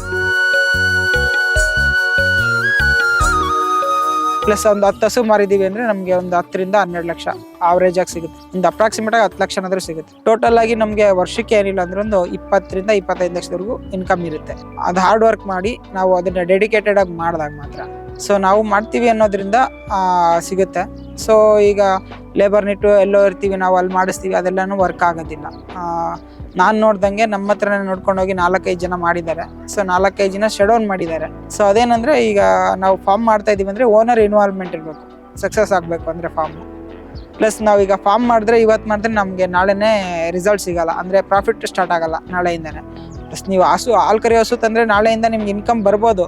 ಪ್ಲಸ್ ಒಂದು 10 ಹಸು ಮಾರಿದೀವಿ ಅಂದರೆ ನಮಗೆ ಒಂದು 10 ರಿಂದ 12 ಲಕ್ಷ ಆವ್ರೇಜ್ ಆಗಿ ಸಿಗುತ್ತೆ. ಒಂದು ಅಪ್ರಾಕ್ಸಿಮೇಟಾಗಿ 10 ಲಕ್ಷನಾದ್ರೂ ಸಿಗುತ್ತೆ. ಟೋಟಲ್ ಆಗಿ ನಮಗೆ ವರ್ಷಕ್ಕೆ ಏನಿಲ್ಲ ಅಂದ್ರೆ ಒಂದು 20 ರಿಂದ 25 ಲಕ್ಷದವರೆಗೂ ಇನ್ಕಮ್ ಇರುತ್ತೆ. ಅದು ಹಾರ್ಡ್ ವರ್ಕ್ ಮಾಡಿ ನಾವು ಅದನ್ನ ಡೆಡಿಕೇಟೆಡ್ ಆಗಿ ಮಾಡಿದಾಗ ಮಾತ್ರ. ಸೊ ನಾವು ಮಾಡ್ತೀವಿ ಅನ್ನೋದ್ರಿಂದ ಸಿಗುತ್ತೆ. ಸೊ ಈಗ ಲೇಬರ್ ನಿಟ್ಟು ಎಲ್ಲೋ ಇರ್ತೀವಿ, ನಾವು ಅಲ್ಲಿ ಮಾಡಿಸ್ತೀವಿ, ಅದೆಲ್ಲನೂ ವರ್ಕ್ ಆಗೋದಿಲ್ಲ. ನಾನು ನೋಡ್ದಂಗೆ ನಮ್ಮ ಹತ್ರನೇ ನೋಡ್ಕೊಂಡೋಗಿ 4-5 ಜನ ಮಾಡಿದ್ದಾರೆ. ಸೊ 4-5 ಜನ ಶಟ್ ಡೌನ್ ಮಾಡಿದ್ದಾರೆ. ಸೊ ಅದೇನಂದ್ರೆ ಈಗ ನಾವು ಫಾರ್ಮ್ ಮಾಡ್ತಾ ಇದೀವಿ ಅಂದ್ರೆ ಓನರ್ ಇನ್ವಾಲ್ವ್ಮೆಂಟ್ ಇರಬೇಕು, ಸಕ್ಸಸ್ ಆಗಬೇಕು ಅಂದರೆ ಫಾರ್ಮ್. ಪ್ಲಸ್ ನಾವೀಗ ಫಾರ್ಮ್ ಮಾಡಿದ್ರೆ ಇವತ್ತು ಮಾಡಿದ್ರೆ ನಮಗೆ ನಾಳೆನೇ ರಿಸಲ್ಟ್ ಸಿಗಲ್ಲ, ಅಂದರೆ ಪ್ರಾಫಿಟ್ ಸ್ಟಾರ್ಟ್ ಆಗಲ್ಲ ನಾಳೆಯಿಂದನೇ. ಪ್ಲಸ್ ನೀವು ಹಾಲು ಕರಿ ಹಸು ತಂದರೆ ನಾಳೆಯಿಂದ ನಿಮ್ಗೆ ಇನ್ಕಮ್ ಬರ್ಬೋದು,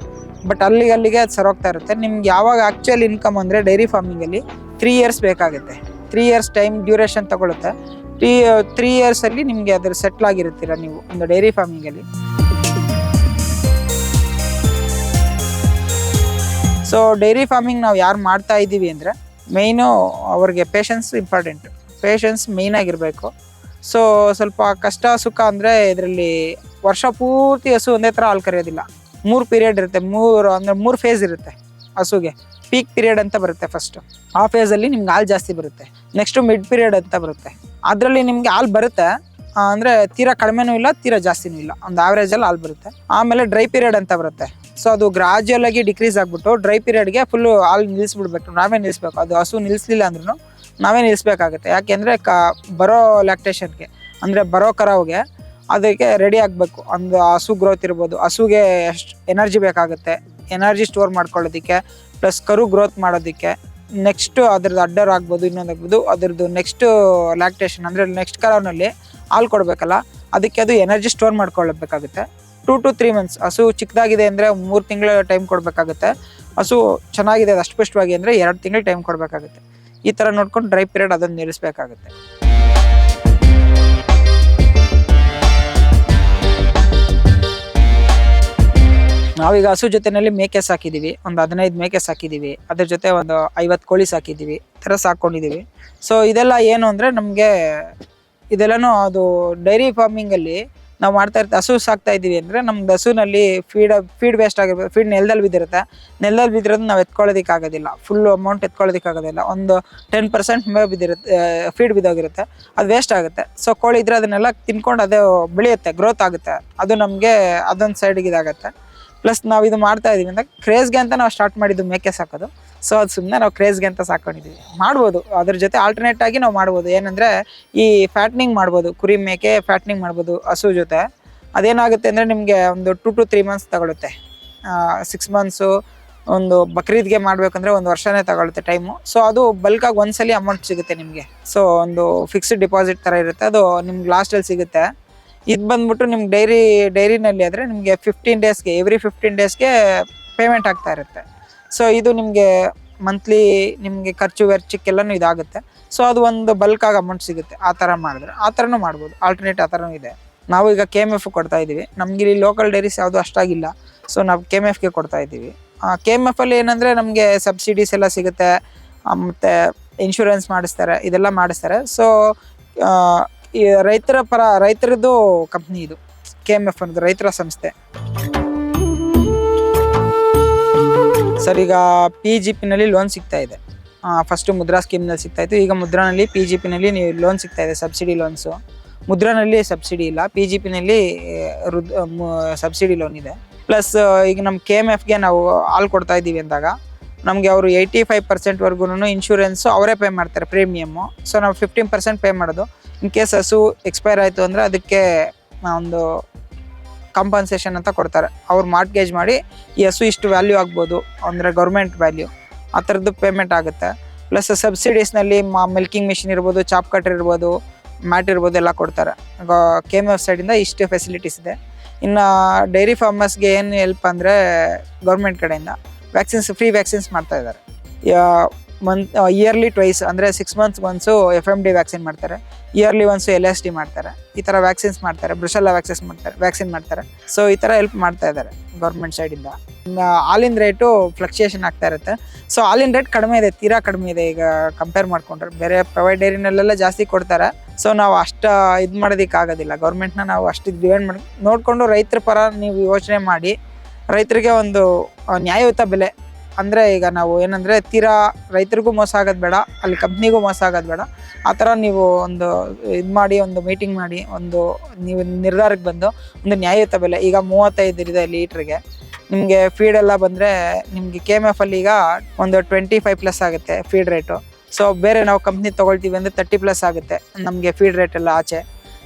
ಬಟ್ ಅಲ್ಲಿಗೆ ಅದು ಸರೋಗ್ತಾ ಇರುತ್ತೆ. ನಿಮ್ಗೆ ಯಾವಾಗ ಆ್ಯಕ್ಚುಯಲ್ ಇನ್ಕಮ್ ಅಂದರೆ ಡೈರಿ ಫಾರ್ಮಿಂಗಲ್ಲಿ 3 years ಬೇಕಾಗುತ್ತೆ. 3 years ಟೈಮ್ ಡ್ಯೂರೇಷನ್ ತಗೊಳುತ್ತೆ. 3 years ಅಲ್ಲಿ ನಿಮಗೆ ಅದ್ರ ಸೆಟ್ಲ್ ಆಗಿರ್ತೀರ ನೀವು ಒಂದು ಡೈರಿ ಫಾರ್ಮಿಂಗಲ್ಲಿ. ಸೊ ಡೈರಿ ಫಾರ್ಮಿಂಗ್ ನಾವು ಯಾರು ಮಾಡ್ತಾ ಇದ್ದೀವಿ ಅಂದರೆ ಮೇಯ್ನು ಅವ್ರಿಗೆ ಪೇಷನ್ಸ್ ಇಂಪಾರ್ಟೆಂಟ್, ಪೇಷನ್ಸ್ ಮೇಯ್ನ್ ಆಗಿರಬೇಕು. ಸೊ ಸ್ವಲ್ಪ ಕಷ್ಟ ಸುಖ ಅಂದರೆ ಇದರಲ್ಲಿ ವರ್ಷ ಪೂರ್ತಿ ಹಸು ಒಂದೇ ಥರ ಹಾಲು ಕರೆಯೋದಿಲ್ಲ. 3 ಪೀರಿಯಡ್ ಇರುತ್ತೆ, 3 ಫೇಸ್ ಇರುತ್ತೆ ಹಸುಗೆ. ಪೀಕ್ ಪೀರಿಯಡ್ ಅಂತ ಬರುತ್ತೆ ಫಸ್ಟ್, ಆ ಫೇಸಲ್ಲಿ ನಿಮ್ಗೆ ಹಾಲು ಜಾಸ್ತಿ ಬರುತ್ತೆ. ನೆಕ್ಸ್ಟು ಮಿಡ್ ಪೀರಿಯಡ್ ಅಂತ ಬರುತ್ತೆ, ಅದರಲ್ಲಿ ನಿಮಗೆ ಹಾಲು ಬರುತ್ತೆ, ಅಂದರೆ ತೀರಾ ಕಡಿಮೆನೂ ಇಲ್ಲ ತೀರಾ ಜಾಸ್ತಿನೂ ಇಲ್ಲ, ಒಂದು ಆವ್ರೇಜಲ್ಲಿ ಹಾಲು ಬರುತ್ತೆ. ಆಮೇಲೆ ಡ್ರೈ ಪೀರಿಯಡ್ ಅಂತ ಬರುತ್ತೆ. ಸೊ ಅದು ಗ್ರಾಜುಯಲ್ ಆಗಿ ಡಿಕ್ರೀಸ್ ಆಗ್ಬಿಟ್ಟು ಡ್ರೈ ಪೀರಿಯಡ್ಗೆ ಫುಲ್ಲು ಹಾಲು ನಿಲ್ಲಿಸ್ಬಿಡ್ಬೇಕು, ನಾವೇ ನಿಲ್ಲಿಸ್ಬೇಕು. ಅದು ಹಸು ನಿಲ್ಲಿಸ್ಲಿಲ್ಲ ಅಂದ್ರೂ ನಾವೇ ನಿಲ್ಲಿಸ್ಬೇಕಾಗುತ್ತೆ. ಯಾಕೆಂದರೆ ಬರೋ ಲ್ಯಾಕ್ಟೇಷನ್ಗೆ ಅಂದರೆ ಬರೋ ಕರಾವಿಗೆ ಅದಕ್ಕೆ ರೆಡಿ ಆಗಬೇಕು. ಒಂದು ಹಸು ಗ್ರೋತ್ ಇರ್ಬೋದು, ಹಸುಗೆ ಎಷ್ಟು ಎನರ್ಜಿ ಬೇಕಾಗುತ್ತೆ, ಎನರ್ಜಿ ಸ್ಟೋರ್ ಮಾಡ್ಕೊಳ್ಳೋದಕ್ಕೆ, ಪ್ಲಸ್ ಕರು ಗ್ರೋತ್ ಮಾಡೋದಕ್ಕೆ. ನೆಕ್ಸ್ಟು ಅದ್ರದ್ದು ಅಡ್ಡರ್ ಆಗ್ಬೋದು, ಇನ್ನೊಂದು ಆಗ್ಬೋದು, ಅದ್ರದ್ದು ನೆಕ್ಸ್ಟು ಲ್ಯಾಕ್ಟೇಷನ್ ಅಂದರೆ ನೆಕ್ಸ್ಟ್ ಕರಾವ್ನಲ್ಲಿ ಹಾಲು ಕೊಡಬೇಕಲ್ಲ, ಅದಕ್ಕೆ ಅದು ಎನರ್ಜಿ ಸ್ಟೋರ್ ಮಾಡ್ಕೊಳ್ಳಬೇಕಾಗುತ್ತೆ. 2 to 3 months. ಹಸು ಚಿಕ್ಕದಾಗಿದೆ ಅಂದರೆ 3 ತಿಂಗಳ ಟೈಮ್ ಕೊಡಬೇಕಾಗುತ್ತೆ. ಹಸು ಚೆನ್ನಾಗಿದೆ ಅದು ಅಷ್ಟುಪುಷ್ಟವಾಗಿ ಅಂದರೆ 2 ತಿಂಗಳು ಟೈಮ್ ಕೊಡಬೇಕಾಗುತ್ತೆ. ಈ ಥರ ನೋಡ್ಕೊಂಡು ಡ್ರೈ ಪೀರಿಯಡ್ ಅದನ್ನು ನಿಲ್ಲಿಸ್ಬೇಕಾಗುತ್ತೆ. ನಾವೀಗ ಹಸು ಜೊತೆಯಲ್ಲಿ ಮೇಕೆ ಸಾಕಿದ್ದೀವಿ, ಒಂದು 15 ಮೇಕೆ ಸಾಕಿದ್ದೀವಿ, ಅದ್ರ ಜೊತೆ ಒಂದು 50 ಕೋಳಿ ಸಾಕಿದ್ದೀವಿ, ಈ ಥರ ಸಾಕೊಂಡಿದ್ದೀವಿ. ಸೊ ಇದೆಲ್ಲ ಏನು ಅಂದರೆ ನಮಗೆ ಇದೆಲ್ಲನೂ ಅದು ಡೈರಿ ಫಾರ್ಮಿಂಗಲ್ಲಿ ನಾವು ಮಾಡ್ತಾ ಇರ್ತೀವಿ. ಹಸು ಸಾಕ್ತಾ ಇದ್ದೀವಿ ಅಂದರೆ ನಮ್ದು ಹಸುನಲ್ಲಿ ಫೀಡ್ ವೇಸ್ಟ್ ಆಗಿರ್ಬೋದು, ಫೀಡ್ ನೆಲದಲ್ಲಿ ಬಿದ್ದಿರುತ್ತೆ. ನೆಲದಲ್ಲಿ ಬಿದ್ದಿರೋದು ನಾವು ಎತ್ಕೊಳ್ಳೋದಕ್ಕಾಗೋದಿಲ್ಲ, ಫುಲ್ ಅಮೌಂಟ್ ಎತ್ಕೊಳ್ಳೋದಕ್ಕಾಗೋದಿಲ್ಲ. ಒಂದು 10% ಮೇವು ಬಿದ್ದಿರುತ್ತೆ, ಫೀಡ್ ಬಿದ್ದೋಗಿರುತ್ತೆ, ಅದು ವೇಸ್ಟ್ ಆಗುತ್ತೆ. ಸೊ ಕೋಳಿ ಇದ್ರೆ ಅದನ್ನೆಲ್ಲ ತಿನ್ಕೊಂಡು ಅದು ಬೆಳೆಯುತ್ತೆ, ಗ್ರೋತ್ ಆಗುತ್ತೆ, ಅದು ನಮಗೆ ಅದೊಂದು ಸೈಡಿಗೆ ಇದಾಗುತ್ತೆ. ಪ್ಲಸ್ ನಾವು ಇದು ಮಾಡ್ತಾ ಇದೀವಿ ಅಂತ ಕ್ರೇಜ್ಗೆ ಅಂತ ನಾವು ಸ್ಟಾರ್ಟ್ ಮಾಡಿದ್ದು ಮೇಕೆ ಸಾಕೋದು. ಸೊ ಅದು ಸುಮ್ಮನೆ ನಾವು ಕ್ರೇಜ್ಗೆ ಅಂತ ಸಾಕೊಂಡಿದ್ದೀವಿ. ಮಾಡ್ಬೋದು, ಅದ್ರ ಜೊತೆ ಆಲ್ಟರ್ನೇಟ್ ಆಗಿ ನಾವು ಮಾಡ್ಬೋದು. ಏನಂದರೆ ಈ ಫ್ಯಾಟ್ನಿಂಗ್ ಮಾಡ್ಬೋದು, ಕುರಿ ಮೇಕೆ ಫ್ಯಾಟ್ನಿಂಗ್ ಮಾಡ್ಬೋದು ಹಸು ಜೊತೆ. ಅದೇನಾಗುತ್ತೆ ಅಂದರೆ ನಿಮಗೆ ಒಂದು 2 to 3 months ತಗೊಳುತ್ತೆ. 6 months, ಒಂದು ಬಕ್ರೀದ್ಗೆ ಮಾಡಬೇಕಂದ್ರೆ 1 ವರ್ಷನೇ ತಗೊಳುತ್ತೆ ಟೈಮು. ಸೊ ಅದು ಬಲ್ಕಾಗಿ ಒಂದ್ಸಲಿ ಅಮೌಂಟ್ ಸಿಗುತ್ತೆ ನಿಮಗೆ. ಸೊ ಒಂದು ಫಿಕ್ಸ್ಡ್ ಡಿಪಾಸಿಟ್ ಥರ ಇರುತ್ತೆ, ಅದು ನಿಮ್ಗೆ ಲಾಸ್ಟಲ್ಲಿ ಸಿಗುತ್ತೆ. ಇದು ಬಂದ್ಬಿಟ್ಟು ನಿಮ್ಗೆ ಡೈರಿನಲ್ಲಿ ಆದರೆ ನಿಮಗೆ 15 daysಗೆ, ಎವ್ರಿ 15 daysಗೆ ಪೇಮೆಂಟ್ ಆಗ್ತಾ ಇರುತ್ತೆ. ಸೊ ಇದು ನಿಮಗೆ ಮಂತ್ಲಿ ನಿಮಗೆ ಖರ್ಚು ವೆಚ್ಚಕ್ಕೆಲ್ಲನೂ ಇದಾಗುತ್ತೆ. ಸೊ ಅದು ಒಂದು ಬಲ್ಕಾಗಿ ಅಮೌಂಟ್ ಸಿಗುತ್ತೆ. ಆ ಥರ ಮಾಡಿದ್ರೆ ಆ ಥರನೂ ಮಾಡ್ಬೋದು, ಆಲ್ಟರ್ನೇಟ್ ಆ ಥರನೂ ಇದೆ. ನಾವು ಈಗ KMF ಕೊಡ್ತಾ ಇದ್ದೀವಿ. ನಮ್ಗೆ ಇಲ್ಲಿ ಲೋಕಲ್ ಡೈರೀಸ್ ಯಾವುದು ಅಷ್ಟಾಗಿಲ್ಲ, ಸೊ ನಾವು KMFಗೆ ಕೊಡ್ತಾ ಇದ್ದೀವಿ. KMF ಅಲ್ಲಿ ಏನಂದರೆ ನಮಗೆ ಸಬ್ಸಿಡೀಸ್ ಎಲ್ಲ ಸಿಗುತ್ತೆ, ಮತ್ತು ಇನ್ಶೂರೆನ್ಸ್ ಮಾಡಿಸ್ತಾರೆ, ಇದೆಲ್ಲ ಮಾಡಿಸ್ತಾರೆ. ಸೊ ಈ ರೈತರದ್ದು ಕಂಪ್ನಿ ಇದು KMF ಅನ್ನೋದು, ರೈತರ ಸಂಸ್ಥೆ. ಸರ್ ಈಗ PGPನಲ್ಲಿ ಲೋನ್ ಸಿಗ್ತಾ ಇದೆ. ಫಸ್ಟು ಮುದ್ರಾ ಸ್ಕೀಮ್ನಲ್ಲಿ ಸಿಗ್ತಾ ಇತ್ತು, ಈಗ ಮುದ್ರಾನಲ್ಲಿ PGPನಲ್ಲಿ ನೀವು ಲೋನ್ ಸಿಗ್ತಾ ಇದೆ, ಸಬ್ಸಿಡಿ ಲೋನ್ಸು. ಮುದ್ರಾನಲ್ಲಿ ಸಬ್ಸಿಡಿ ಇಲ್ಲ, PGPನಲ್ಲಿ ಸಬ್ಸಿಡಿ ಲೋನ್ ಇದೆ. ಪ್ಲಸ್ ಈಗ ನಮ್ಮ KMFಗೆ ನಾವು ಹಾಲು ಕೊಡ್ತಾ ಇದ್ದೀವಿ ಅಂದಾಗ ನಮಗೆ ಅವರು 85%ವರ್ಗೂ ಇನ್ಶೂರೆನ್ಸು ಅವರೇ ಪೇ ಮಾಡ್ತಾರೆ ಪ್ರೀಮಿಯಮ್ಮು. ಸೊ ನಾವು 15% ಪೇ ಮಾಡೋದು. ಇನ್ ಕೇಸ್ ಹಸು ಎಕ್ಸ್ಪೈರ್ ಆಯಿತು ಅಂದರೆ ಅದಕ್ಕೆ ಒಂದು ಕಾಂಪನ್ಸೇಷನ್ ಅಂತ ಕೊಡ್ತಾರೆ. ಅವ್ರು ಮಾರ್ಟ್ಗೇಜ್ ಮಾಡಿ ಈ ಹಸು ಇಷ್ಟು ವ್ಯಾಲ್ಯೂ ಆಗ್ಬೋದು ಅಂದರೆ ಗೌರ್ಮೆಂಟ್ ವ್ಯಾಲ್ಯೂ ಆ ಥರದ್ದು ಪೇಮೆಂಟ್ ಆಗುತ್ತೆ. ಪ್ಲಸ್ ಸಬ್ಸಿಡೀಸ್ನಲ್ಲಿ ಮಿಲ್ಕಿಂಗ್ ಮಿಷಿನ್ ಇರ್ಬೋದು, ಚಾಪ್ ಕಟ್ರ್ ಇರ್ಬೋದು, ಮ್ಯಾಟ್ ಇರ್ಬೋದು ಎಲ್ಲ ಕೊಡ್ತಾರೆ. KMF ಸೈಡಿಂದ ಇಷ್ಟು ಫೆಸಿಲಿಟೀಸ್ ಇದೆ. ಇನ್ನು ಡೈರಿ ಫಾರ್ಮರ್ಸ್ಗೆ ಏನು ಹೆಲ್ಪ್ ಅಂದರೆ ಗೌರ್ಮೆಂಟ್ ಕಡೆಯಿಂದ ಫ್ರೀ ವ್ಯಾಕ್ಸಿನ್ಸ್ ಮಾಡ್ತಾ ಇದ್ದಾರೆ. ಇಯರ್ಲಿ ಟ್ವೈಸ್ ಅಂದರೆ 6 months ಒನ್ಸು FMD ವ್ಯಾಕ್ಸಿನ್ ಮಾಡ್ತಾರೆ, ಇಯರ್ಲಿ ಒನ್ಸು LSD ಮಾಡ್ತಾರೆ. ಈ ಥರ ವ್ಯಾಕ್ಸಿನ್ಸ್ ಮಾಡ್ತಾರೆ, ಬ್ರುಷೆಲ್ಲಾ ವ್ಯಾಕ್ಸಿನ್ ಮಾಡ್ತಾರೆ. ಸೊ ಈ ಥರ ಹೆಲ್ಪ್ ಮಾಡ್ತಾ ಇದ್ದಾರೆ ಗೌರ್ಮೆಂಟ್ ಸೈಡಿಂದ. ಹಾಲಿನ ರೇಟು ಫ್ಲಕ್ಚುಯೇಷನ್ ಆಗ್ತಾ ಇರುತ್ತೆ. ಸೊ ಹಾಲಿನ ರೇಟ್ ಕಡಿಮೆ ಇದೆ, ತೀರಾ ಕಡಿಮೆ ಇದೆ ಈಗ ಕಂಪೇರ್ ಮಾಡ್ಕೊಂಡ್ರೆ. ಬೇರೆ ಪ್ರೈವೇಟ್ ಡೈರಿನಲ್ಲೆಲ್ಲ ಜಾಸ್ತಿ ಕೊಡ್ತಾರೆ. ಸೊ ನಾವು ಅಷ್ಟು ಇದು ಮಾಡೋದಕ್ಕಾಗೋದಿಲ್ಲ. ಗೌರ್ಮೆಂಟ್ನ ನಾವು ಅಷ್ಟು ಡಿಪೆಂಡ್ ಮಾಡಿ ನೋಡಿಕೊಂಡು ರೈತರ ಪರ ನೀವು ಯೋಚನೆ ಮಾಡಿ ರೈತರಿಗೆ ಒಂದು ನ್ಯಾಯಯುತ ಬೆಲೆ ಅಂದರೆ ಈಗ ನಾವು ಏನಂದರೆ ತೀರಾ ರೈತರಿಗೂ ಮೋಸ ಆಗೋದು ಬೇಡ, ಅಲ್ಲಿ ಕಂಪ್ನಿಗೂ ಮೋಸ ಆಗೋದು ಬೇಡ. ಆ ಥರ ನೀವು ಒಂದು ಇದು ಮಾಡಿ, ಒಂದು ಮೀಟಿಂಗ್ ಮಾಡಿ, ಒಂದು ನೀವು ನಿರ್ಧಾರಕ್ಕೆ ಬಂದು ಒಂದು ನ್ಯಾಯಯುತ ಬೆಲೆ. ಈಗ 35 ಇದೆ ಲೀಟ್ರಿಗೆ. ನಿಮಗೆ ಫೀಡೆಲ್ಲ ಬಂದರೆ ನಿಮಗೆ KMFಲ್ಲಿ ಈಗ ಒಂದು 25+ ಆಗುತ್ತೆ ಫೀಡ್ ರೇಟು. ಸೊ ಬೇರೆ ನಾವು ಕಂಪ್ನಿ ತೊಗೊಳ್ತೀವಿ ಅಂದರೆ 30+ ಆಗುತ್ತೆ ನಮಗೆ ಫೀಡ್ ರೇಟ್ ಎಲ್ಲ ಆಚೆ.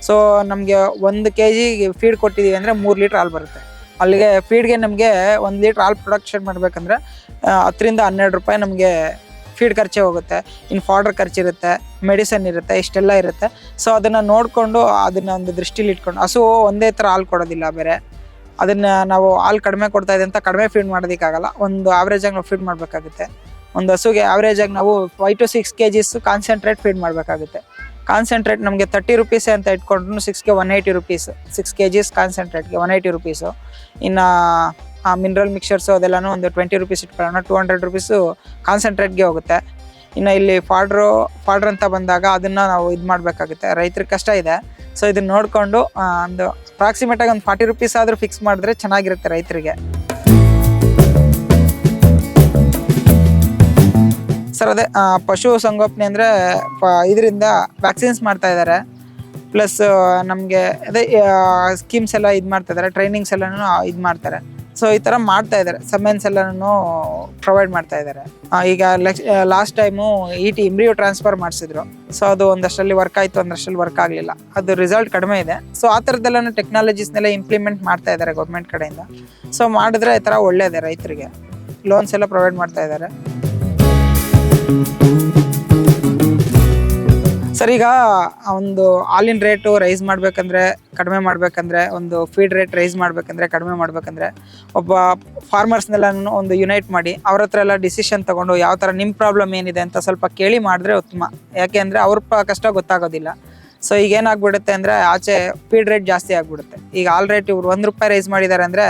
ಸೊ ನಮಗೆ 1 kg ಫೀಡ್ ಕೊಟ್ಟಿದ್ದೀವಿ ಅಂದರೆ 3 ಲೀಟ್ರ್ ಹಾಲು ಬರುತ್ತೆ. ಅಲ್ಲಿಗೆ ಫೀಡ್ಗೆ ನಮಗೆ 1 ಲೀಟ್ರ್ ಹಾಲು ಪ್ರೊಡಕ್ಷನ್ ಮಾಡಬೇಕಂದ್ರೆ 10 ರಿಂದ 12 ರೂಪಾಯಿ ನಮಗೆ ಫೀಡ್ ಖರ್ಚೆ ಹೋಗುತ್ತೆ. ಇನ್ನು ಫಾಡರ್ ಖರ್ಚಿರುತ್ತೆ, ಮೆಡಿಸನ್ ಇರುತ್ತೆ, ಇಷ್ಟೆಲ್ಲ ಇರುತ್ತೆ. ಸೊ ಅದನ್ನು ನೋಡಿಕೊಂಡು ಅದನ್ನು ಒಂದು ದೃಷ್ಟಿಲಿ ಇಟ್ಕೊಂಡು, ಹಸು ಒಂದೇ ಥರ ಹಾಲು ಕೊಡೋದಿಲ್ಲ ಬೇರೆ. ಅದನ್ನು ನಾವು ಹಾಲು ಕಡಿಮೆ ಕೊಡ್ತಾ ಇದೆ ಅಂತ ಕಡಿಮೆ ಫೀಡ್ ಮಾಡೋದಕ್ಕಾಗಲ್ಲ. ಒಂದು ಆವ್ರೇಜಾಗಿ ನಾವು ಫೀಡ್ ಮಾಡಬೇಕಾಗುತ್ತೆ. ಒಂದು ಹಸುಗೆ ಆವ್ರೇಜಾಗಿ ನಾವು 5 to 6 kgs ಕಾನ್ಸಂಟ್ರೇಟ್ ಫೀಡ್ ಮಾಡಬೇಕಾಗುತ್ತೆ. ಕಾನ್ಸಂಟ್ರೇಟ್ ನಮಗೆ 30 ರೂಪೀಸ್ ಅಂತ ಇಟ್ಕೊಂಡ್ರು 6ಗೆ 180 ರೂಪೀಸ್, 6 kgs ಕಾನ್ಸಂಟ್ರೇಟ್ಗೆ 180 ರೂಪೀಸು. ಇನ್ನು ಮಿನರಲ್ ಮಿಕ್ಸರ್ಸು ಅದೆಲ್ಲನೂ ಒಂದು 20 ರೂಪೀಸ್ ಇಟ್ಕೊಳ್ಳೋಣ, 200 ರೂಪೀಸು ಕಾನ್ಸಂಟ್ರೇಟ್ಗೆ ಹೋಗುತ್ತೆ. ಇನ್ನು ಇಲ್ಲಿ ಫಾಡ್ರ್ ಅಂತ ಬಂದಾಗ ಅದನ್ನು ನಾವು ಇದು ಮಾಡಬೇಕಾಗುತ್ತೆ. ರೈತರಿಗೆ ಕಷ್ಟ ಇದೆ. ಸೊ ಇದನ್ನು ನೋಡಿಕೊಂಡು ಒಂದು ಅಪ್ರಾಕ್ಸಿಮೇಟಾಗಿ ಒಂದು 40 ರೂಪೀಸ್ ಆದರೂ ಫಿಕ್ಸ್ ಮಾಡಿದ್ರೆ ಚೆನ್ನಾಗಿರುತ್ತೆ ರೈತರಿಗೆ. ಸರ್ ಅದೇ ಪಶು ಸಂಗೋಪನೆ ಅಂದರೆ ಇದರಿಂದ ವ್ಯಾಕ್ಸಿನ್ಸ್ ಮಾಡ್ತಾ ಇದ್ದಾರೆ. ಪ್ಲಸ್ ನಮಗೆ ಅದೇ ಸ್ಕೀಮ್ಸ್ ಎಲ್ಲ ಇದು ಮಾಡ್ತಾ ಇದ್ದಾರೆ, ಟ್ರೈನಿಂಗ್ಸ್ ಎಲ್ಲನೂ ಇದು ಮಾಡ್ತಾರೆ. ಸೊ ಈ ಥರ ಮಾಡ್ತಾ ಇದ್ದಾರೆ. ಸಮೆನ್ಸ್ ಎಲ್ಲನೂ ಪ್ರೊವೈಡ್ ಮಾಡ್ತಾ ಇದ್ದಾರೆ. ಈಗ ಲಾಸ್ಟ್ ಟೈಮು ಇಂಬ್ರಿಯೋ ಟ್ರಾನ್ಸ್ಫರ್ ಮಾಡಿಸಿದ್ರು. ಸೊ ಅದು ಒಂದಷ್ಟರಲ್ಲಿ ವರ್ಕ್ ಆಯಿತು, ಒಂದಷ್ಟರಲ್ಲಿ ವರ್ಕ್ ಆಗಲಿಲ್ಲ. ಅದು ರಿಸಲ್ಟ್ ಕಡಿಮೆ ಇದೆ. ಸೊ ಆ ಥರದ್ದೆಲ್ಲನೂ ಟೆಕ್ನಾಲಜೀಸ್ನೆಲ್ಲ ಇಂಪ್ಲಿಮೆಂಟ್ ಮಾಡ್ತಾ ಇದ್ದಾರೆ ಗೌರ್ಮೆಂಟ್ ಕಡೆಯಿಂದ. ಸೊ ಮಾಡಿದ್ರೆ ಈ ಥರ ಒಳ್ಳೆಯದೇ, ರೈತರಿಗೆ ಲೋನ್ಸ್ ಎಲ್ಲ ಪ್ರೊವೈಡ್ ಮಾಡ್ತಾ ಇದ್ದಾರೆ. ಸರ್ ಈಗ ಒಂದು ಹಾಲಿನ ರೇಟು ರೈಸ್ ಮಾಡಬೇಕಂದ್ರೆ, ಕಡಿಮೆ ಮಾಡಬೇಕಂದ್ರೆ, ಒಂದು ಫೀಡ್ ರೇಟ್ ರೈಸ್ ಮಾಡಬೇಕಂದ್ರೆ, ಕಡಿಮೆ ಮಾಡಬೇಕಂದ್ರೆ ಒಬ್ಬ ಫಾರ್ಮರ್ಸ್ನೆಲ್ಲ ಒಂದು ಯುನೈಟ್ ಮಾಡಿ ಅವ್ರ ಹತ್ರ ಎಲ್ಲ ಡಿಸಿಷನ್ ತೊಗೊಂಡು ಯಾವ ಥರ ನಿಮ್ಮ ಪ್ರಾಬ್ಲಮ್ ಏನಿದೆ ಅಂತ ಸ್ವಲ್ಪ ಕೇಳಿ ಮಾಡಿದ್ರೆ ಉತ್ತಮ. ಯಾಕೆ ಅಂದರೆ ಅವ್ರ ಕಷ್ಟ ಗೊತ್ತಾಗೋದಿಲ್ಲ. ಸೊ ಈಗ ಏನಾಗ್ಬಿಡುತ್ತೆ ಅಂದರೆ ಆಚೆ ಫೀಡ್ ರೇಟ್ ಜಾಸ್ತಿ ಆಗಿಬಿಡುತ್ತೆ. ಈಗ ಹಾಲ್ ರೇಟ್ ಇವ್ರು 1 ರೂಪಾಯಿ ರೈಸ್ ಮಾಡಿದ್ದಾರೆ ಅಂದರೆ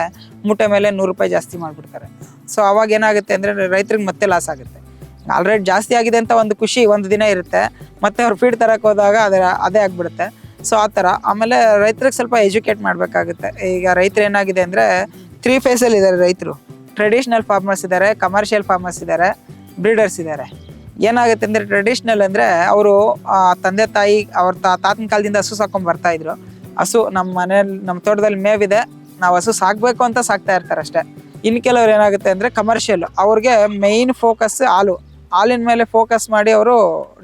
ಮೂಟೆ ಮೇಲೆ 100 ರೂಪಾಯಿ ಜಾಸ್ತಿ ಮಾಡಿಬಿಡ್ತಾರೆ. ಸೊ ಅವಾಗ ಏನಾಗುತ್ತೆ ಅಂದರೆ ರೈತರಿಗೆ ಮತ್ತೆ ಲಾಸ್ ಆಗುತ್ತೆ. ಹಾಲ್ ರೇಟ್ ಜಾಸ್ತಿ ಆಗಿದೆ ಅಂತ ಒಂದು ಖುಷಿ ಒಂದು ದಿನ ಇರುತ್ತೆ, ಮತ್ತೆ ಅವ್ರು ಫೀಡ್ ತರಕ್ಕೆ ಹೋದಾಗ ಅದೇ ಆಗ್ಬಿಡುತ್ತೆ. ಸೊ ಆ ಥರ. ಆಮೇಲೆ ರೈತರಿಗೆ ಸ್ವಲ್ಪ ಎಜುಕೇಟ್ ಮಾಡಬೇಕಾಗುತ್ತೆ. ಈಗ ರೈತರು ಏನಾಗಿದೆ ಅಂದರೆ 3 ಫೇಸಲ್ಲಿ ಇದ್ದಾರೆ ರೈತರು. ಟ್ರೆಡಿಷ್ನಲ್ ಫಾರ್ಮರ್ಸ್ ಇದ್ದಾರೆ, ಕಮರ್ಷಿಯಲ್ ಫಾರ್ಮರ್ಸ್ ಇದ್ದಾರೆ, ಬ್ರೀಡರ್ಸ್ ಇದ್ದಾರೆ. ಏನಾಗುತ್ತೆ ಅಂದರೆ ಟ್ರೆಡಿಷ್ನಲ್ ಅಂದರೆ ಅವರು ತಂದೆ ತಾಯಿ ಅವ್ರ ತಾತನ ಕಾಲದಿಂದ ಹಸು ಸಾಕೊಂಡು ಬರ್ತಾ ಇದ್ರು. ಹಸು ನಮ್ಮ ಮನೇಲಿ ನಮ್ಮ ತೋಟದಲ್ಲಿ ಮೇವಿದೆ, ನಾವು ಹಸು ಸಾಕಬೇಕು ಅಂತ ಸಾಕ್ತಾ ಇರ್ತಾರೆ ಅಷ್ಟೇ. ಇನ್ನು ಕೆಲವ್ರು ಏನಾಗುತ್ತೆ ಅಂದರೆ ಕಮರ್ಷಿಯಲ್, ಅವ್ರಿಗೆ ಮೇಯ್ನ್ ಫೋಕಸ್ ಹಾಲಿನ ಮೇಲೆ ಫೋಕಸ್ ಮಾಡಿ ಅವರು